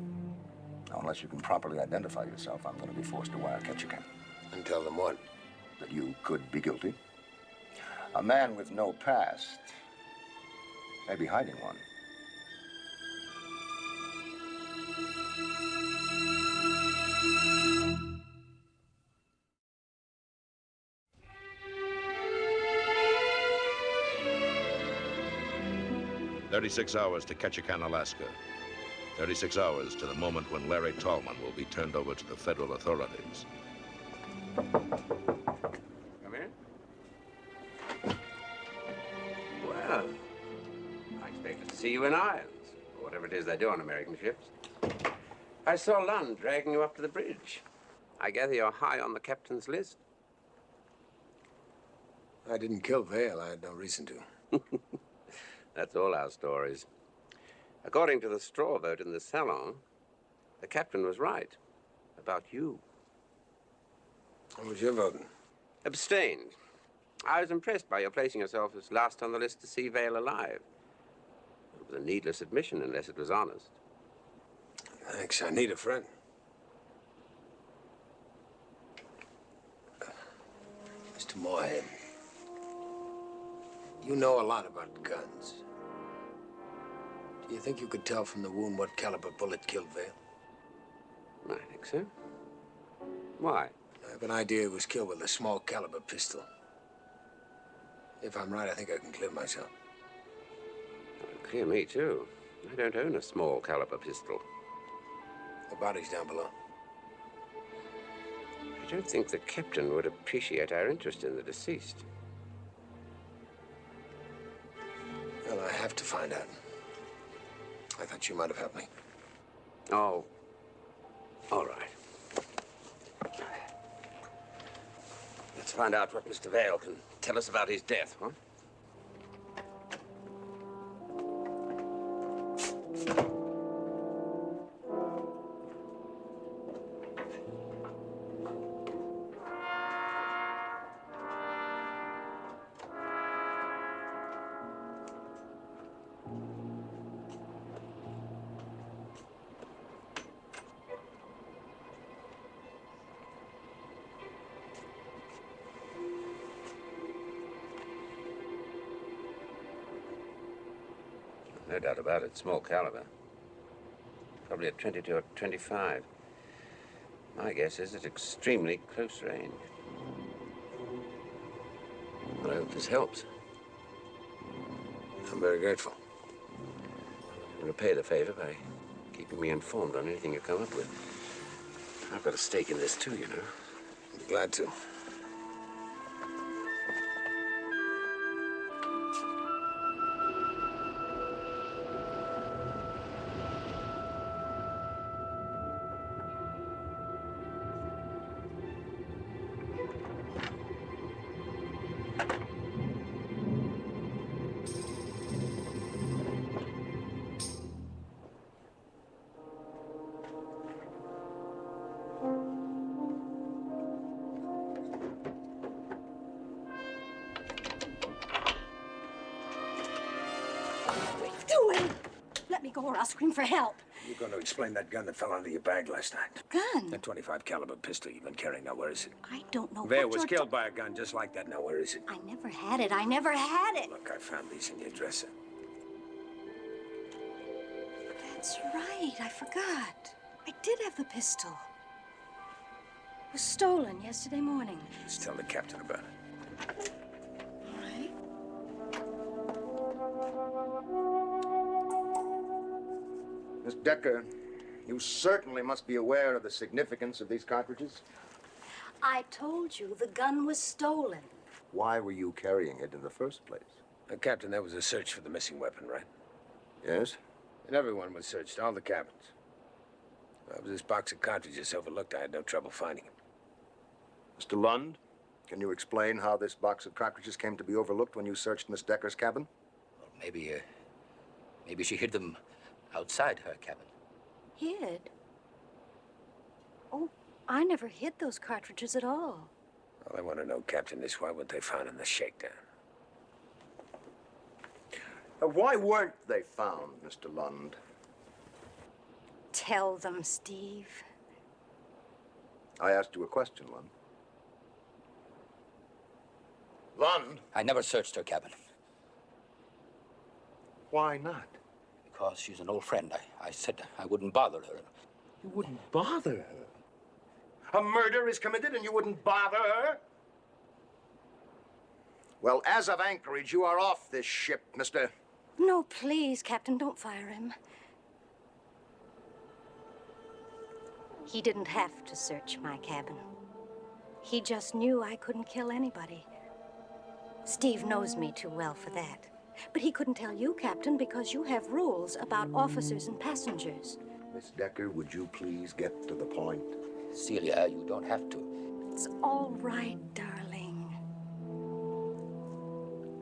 Now, unless you can properly identify yourself, I'm going to be forced to wire Ketchikan. And tell them what? That you could be guilty. A man with no past may be hiding one. "36 hours to Ketchikan, Alaska. 36 hours to the moment when Larry Tallman will be turned over to the federal authorities." Come in. Well, I expected to see you in irons, or whatever it is they do on American ships. I saw Lund dragging you up to the bridge. I gather you're high on the captain's list. I didn't kill Vale. I had no reason to. That's all our stories. According to the straw vote in the salon, the captain was right about you. What was your voting? Abstained. I was impressed by your placing yourself as last on the list to see Vale alive. It was a needless admission unless it was honest. Thanks. I need a friend. Mr. Moorhead, you know a lot about guns. Do you think you could tell from the wound what caliber bullet killed Vale? I think so. Why? I have an idea he was killed with a small caliber pistol. If I'm right, I think I can clear myself. Clear me, too. I don't own a small caliber pistol. The body's down below. I don't think the captain would appreciate our interest in the deceased. Well, I have to find out. I thought you might have helped me. Oh, all right. Let's find out what Mr. Vale can tell us about his death, huh? No doubt about it, small caliber. Probably a 22 or 25. My guess is at extremely close range. Well, I hope this helps. I'm very grateful. You'll repay the favor by keeping me informed on anything you come up with. I've got a stake in this too, you know. I'd be glad to. Let me go or I'll scream for help. You're going to explain that gun that fell out of your bag last night. Gun? That 25 caliber pistol you've been carrying. Now, where is it? I don't know Bear what was you're killed by a gun just like that. Now, where is it? I never had it. I never had it. Look, I found these in your dresser. That's right. I forgot. I did have the pistol. It was stolen yesterday morning. Just tell the captain about it. All right. Miss Decker, you certainly must be aware of the significance of these cartridges. I told you the gun was stolen. Why were you carrying it in the first place? Captain, that was a search for the missing weapon, right? Yes? And everyone was searched, all the cabins. Well, this box of cartridges overlooked. I had no trouble finding it. Mr. Lund, can you explain how this box of cartridges came to be overlooked when you searched Miss Decker's cabin? Well, maybe she hid them outside her cabin. Hid? Oh, I never hid those cartridges at all. All I want to know, Captain, is why weren't they found in the shakedown? Why weren't they found, Mr. Lund? Tell them, Steve. I asked you a question, Lund. Lund? I never searched her cabin. Why not? Because she's an old friend. I said I wouldn't bother her. You wouldn't bother her? A murder is committed and you wouldn't bother her? Well, as of Anchorage, you are off this ship, Mr. No, please, Captain, don't fire him. He didn't have to search my cabin. He just knew I couldn't kill anybody. Steve knows me too well for that. But he couldn't tell you, Captain, because you have rules about officers and passengers. Miss Decker, would you please get to the point? Celia, you don't have to. It's all right, darling.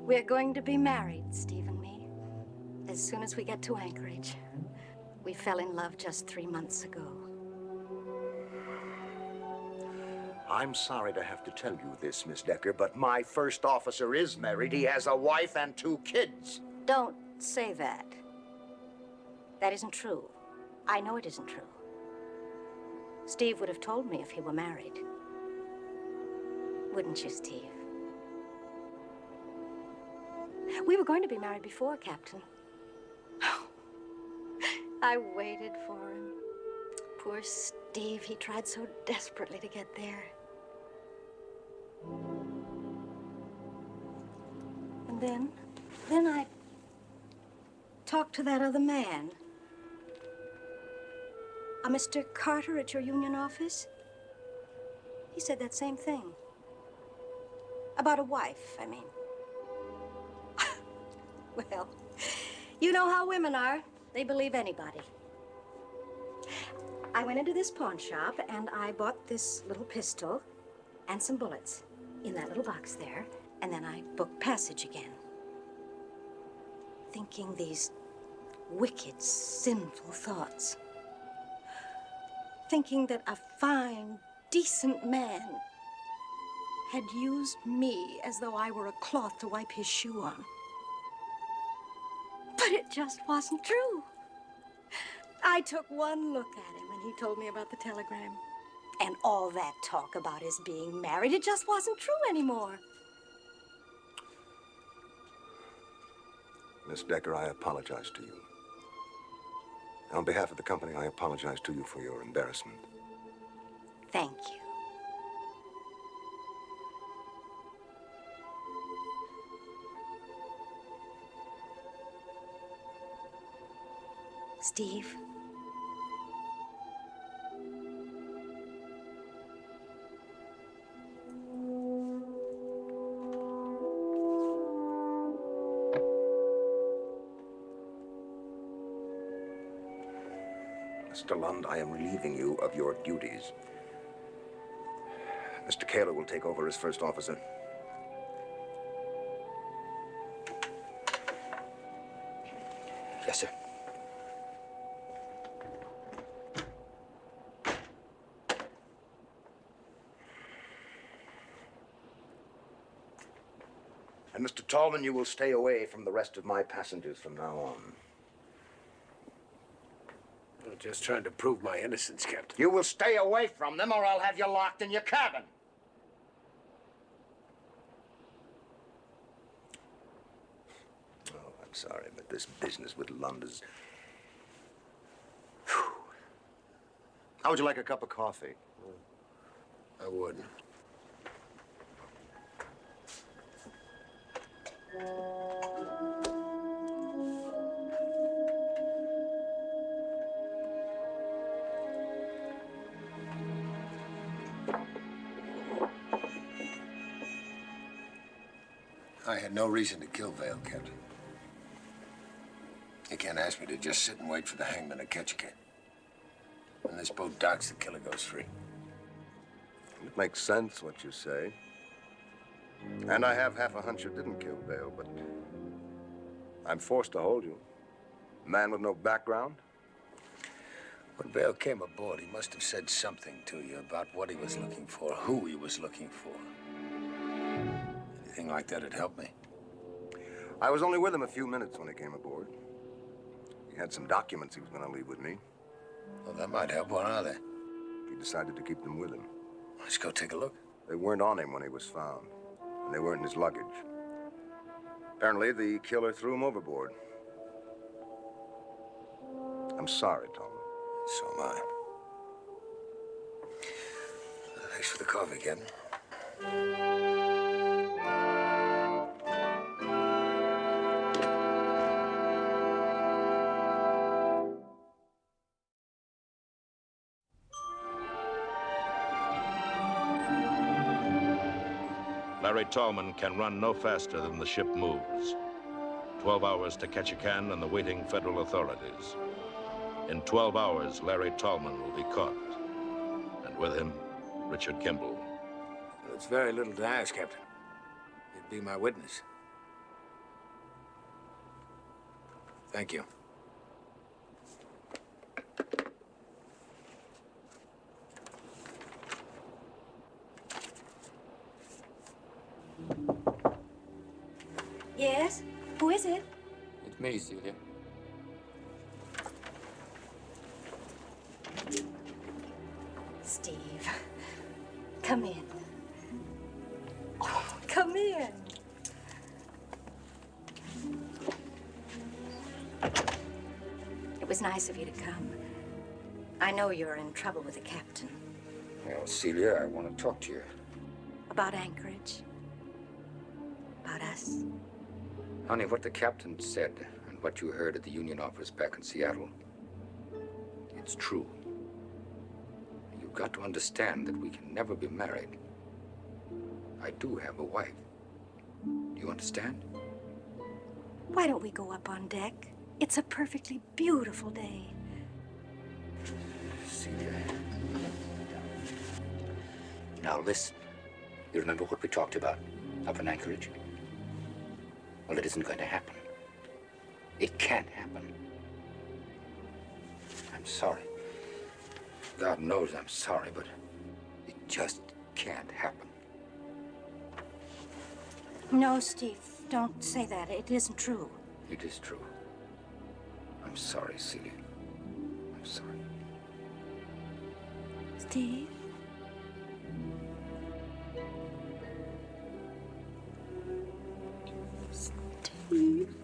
We're going to be married, Steve and me, as soon as we get to Anchorage. We fell in love just 3 months ago. I'm sorry to have to tell you this, Miss Decker, but my first officer is married. He has a wife and 2 kids. Don't say that. That isn't true. I know it isn't true. Steve would have told me if he were married. Wouldn't you, Steve? We were going to be married before, Captain. I waited for him. Poor Steve, he tried so desperately to get there. And then I talked to that other man. A Mr. Carter at your union office. He said that same thing. About a wife, I mean. Well, you know how women are. They believe anybody. I went into this pawn shop and I bought this little pistol and some bullets in that little box there, and then I booked passage again. Thinking these wicked, sinful thoughts. Thinking that a fine, decent man had used me as though I were a cloth to wipe his shoe on. But it just wasn't true. I took one look at him and he told me about the telegram. And all that talk about his being married, it just wasn't true anymore. Miss Decker, I apologize to you. On behalf of the company, I apologize to you for your embarrassment. Thank you. Steve? Mr. Lund, I am relieving you of your duties. Mr. Kaler will take over as first officer. Yes, sir. And Mr. Tallman, you will stay away from the rest of my passengers from now on. Just trying to prove my innocence, Captain. You will stay away from them, or I'll have you locked in your cabin. Oh, I'm sorry, but this business with London's... How would you like a cup of coffee? I would. I had no reason to kill Vale, Captain. You can't ask me to just sit and wait for the hangman to catch a kid. When this boat docks, the killer goes free. It makes sense what you say. And I have half a hunch you didn't kill Vale, but I'm forced to hold you. A man with no background. When Vale came aboard, he must have said something to you about what he was looking for, who he was looking for. Anything like that would help me. I was only with him a few minutes when he came aboard. He had some documents he was going to leave with me. Well, that might help. What are they? He decided to keep them with him. Let's go take a look. They weren't on him when he was found, and they weren't in his luggage. Apparently, the killer threw him overboard. I'm sorry, Tom. So am I. Thanks for the coffee, Captain. Larry Tallman can run no faster than the ship moves. 12 hours to Ketchikan and the waiting federal authorities. In 12 hours, Larry Tallman will be caught. And with him, Richard Kimball. It's very little to ask, Captain. You'd be my witness. Thank you. Yes? Who is it? It's me, Celia. Steve. Come in. Oh, come in. It was nice of you to come. I know you're in trouble with the captain. Well, Celia, I want to talk to you. About Anchorage. About us. Honey, what the captain said and what you heard at the union office back in Seattle, it's true. You've got to understand that we can never be married. I do have a wife. Do you understand? Why don't we go up on deck? It's a perfectly beautiful day. Celia. Now listen. You remember what we talked about up in Anchorage? Well, it isn't going to happen. It can't happen. I'm sorry. God knows I'm sorry, but it just can't happen. No, Steve, don't say that. It isn't true. It is true. I'm sorry, Celia. I'm sorry. Steve? Steve?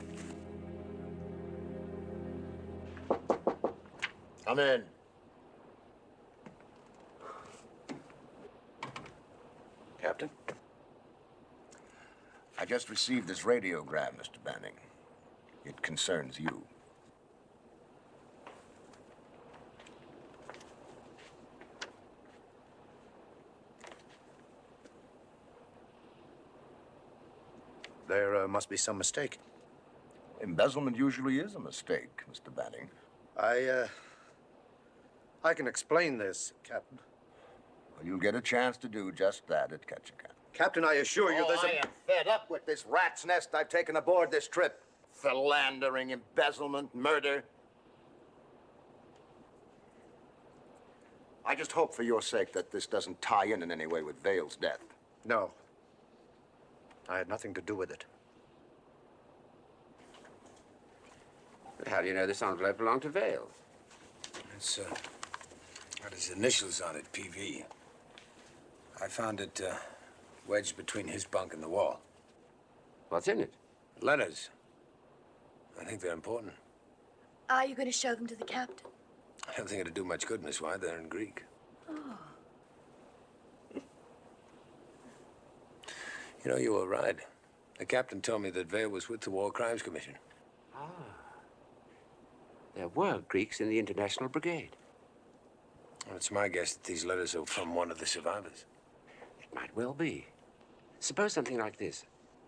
Come in. Captain? I just received this radiogram, Mr. Banning. It concerns you. There must be some mistake. Embezzlement usually is a mistake, Mr. Banning. I can explain this, Captain. Well, you'll get a chance to do just that at Ketchikan. Captain, I assure you there's I am fed up with this rat's nest I've taken aboard this trip. Philandering, embezzlement, murder. I just hope for your sake that this doesn't tie in any way with Vale's death. No. I had nothing to do with it. But how do you know this envelope belonged to Vale? It's got his initials on it, PV. I found it wedged between his bunk and the wall. What's in it? Letters. I think they're important. Are you going to show them to the captain? I don't think it'd do much good in this wide. They're in Greek. Oh. You know, you were right. The captain told me that Vail was with the War Crimes Commission. Ah. There were Greeks in the International Brigade. Well, it's my guess that these letters are from one of the survivors. It might well be. Suppose something like this.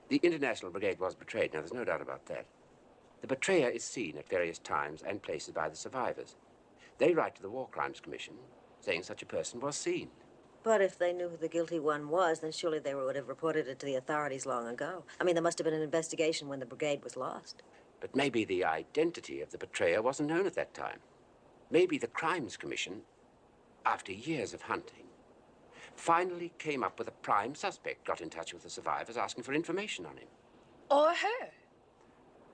The International Brigade was betrayed. Now, there's no doubt about that. The betrayer is seen at various times and places by the survivors. They write to the War Crimes Commission saying such a person was seen. But if they knew who the guilty one was, then surely they would have reported it to the authorities long ago. I mean, there must have been an investigation when the brigade was lost. But maybe the identity of the betrayer wasn't known at that time. Maybe the Crimes Commission, after years of hunting, finally came up with a prime suspect, got in touch with the survivors asking for information on him. Or her.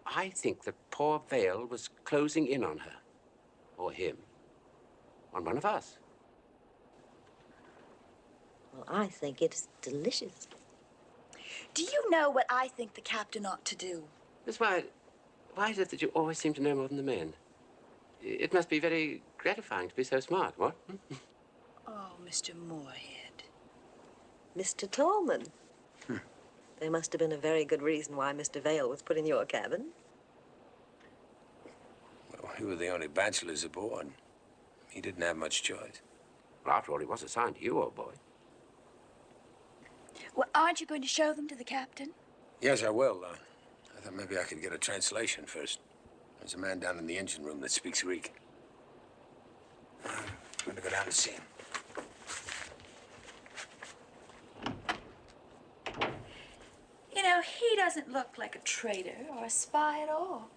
I think that poor Vail was closing in on her, or him, on one of us. Well, I think it's delicious. Do you know what I think the captain ought to do? Miss Wyatt, why is it that you always seem to know more than the men? It must be very gratifying to be so smart, what? Oh, Mr. Moorhead. Mr. Tallman. There must have been a very good reason why Mr. Vail was put in your cabin. Well, we were the only bachelors aboard. He didn't have much choice. Well, after all, he was assigned to you, old boy. Well, aren't you going to show them to the captain? Yes, I will. I thought maybe I could get a translation first. There's a man down in the engine room that speaks Greek. I'm going to go down and see him. You know, he doesn't look like a traitor or a spy at all.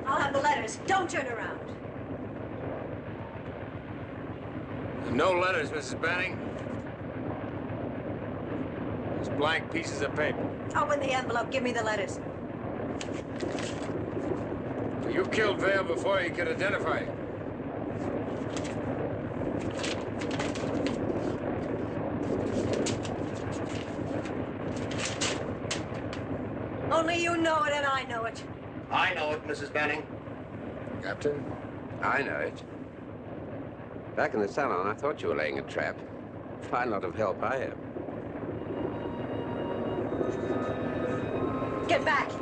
I'll have the letters. Don't turn around. No letters, Mrs. Banning. Just blank pieces of paper. Open the envelope. Give me the letters. You killed Vail before he could identify you. Only you know it and I know it. I know it, Mrs. Banning. Captain? I know it. Back in the salon, I thought you were laying a trap. Fine lot of help I have. Get back.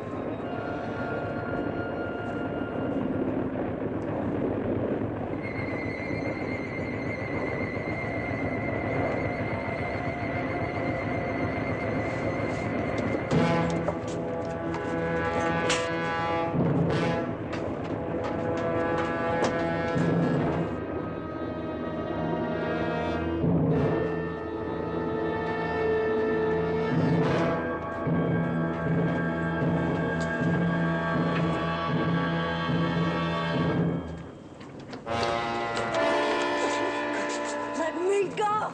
Let me go!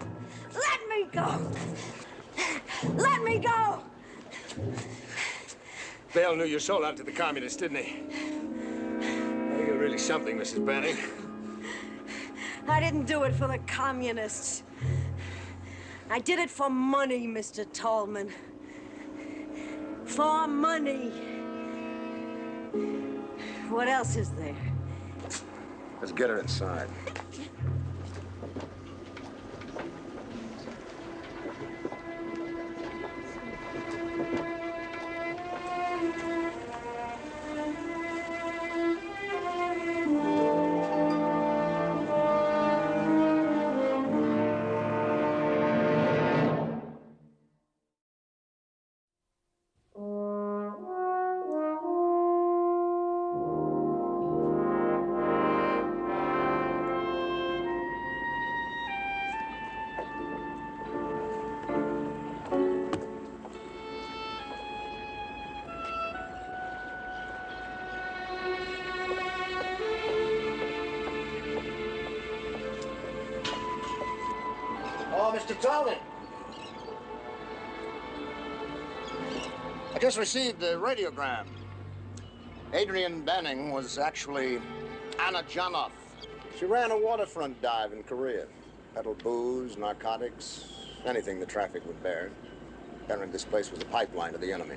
Let me go! Let me go! Vail knew you sold out to the communists, didn't he? Oh, you're really something, Mrs. Banning. I didn't do it for the communists. I did it for money, Mr. Tallman. For money. What else is there? Let's get her inside. Oh, Mr. Tolman. I just received a radiogram. Adrian Banning was actually Anna Janoff. She ran a waterfront dive in Korea. Peddled booze, narcotics, anything the traffic would bear. Apparently this place was a pipeline to the enemy.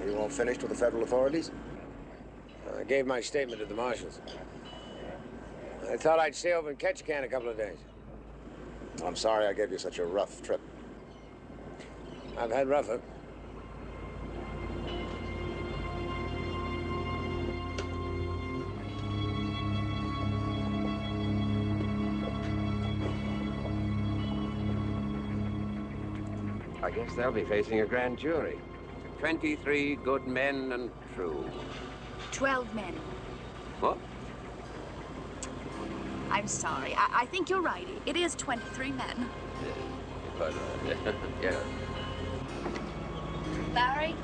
Are you all finished with the federal authorities? I gave my statement to the marshals. I thought I'd stay over in Ketchikan a couple of days. I'm sorry I gave you such a rough trip. I've had rougher. I guess they'll be facing a grand jury. 23 good men and true. 12 men. What? I'm sorry. I think you're right. It is 23 men. But, yeah. Larry?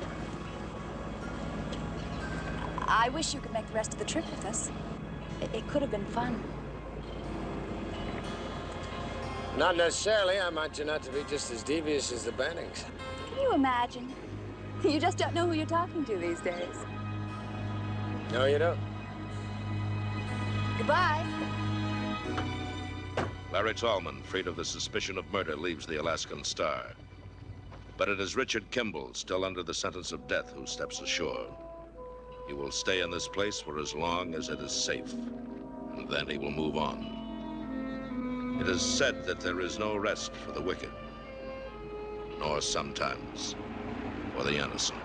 I wish you could make the rest of the trip with us. It could have been fun. Not necessarily. I might turn out to be just as devious as the Bannings. Can you imagine? You just don't know who you're talking to these days. No, you don't. Goodbye. Larry Tallman, freed of the suspicion of murder, leaves the Alaskan Star. But it is Richard Kimball, still under the sentence of death, who steps ashore. He will stay in this place for as long as it is safe, and then he will move on. It is said that there is no rest for the wicked, nor sometimes for the innocent.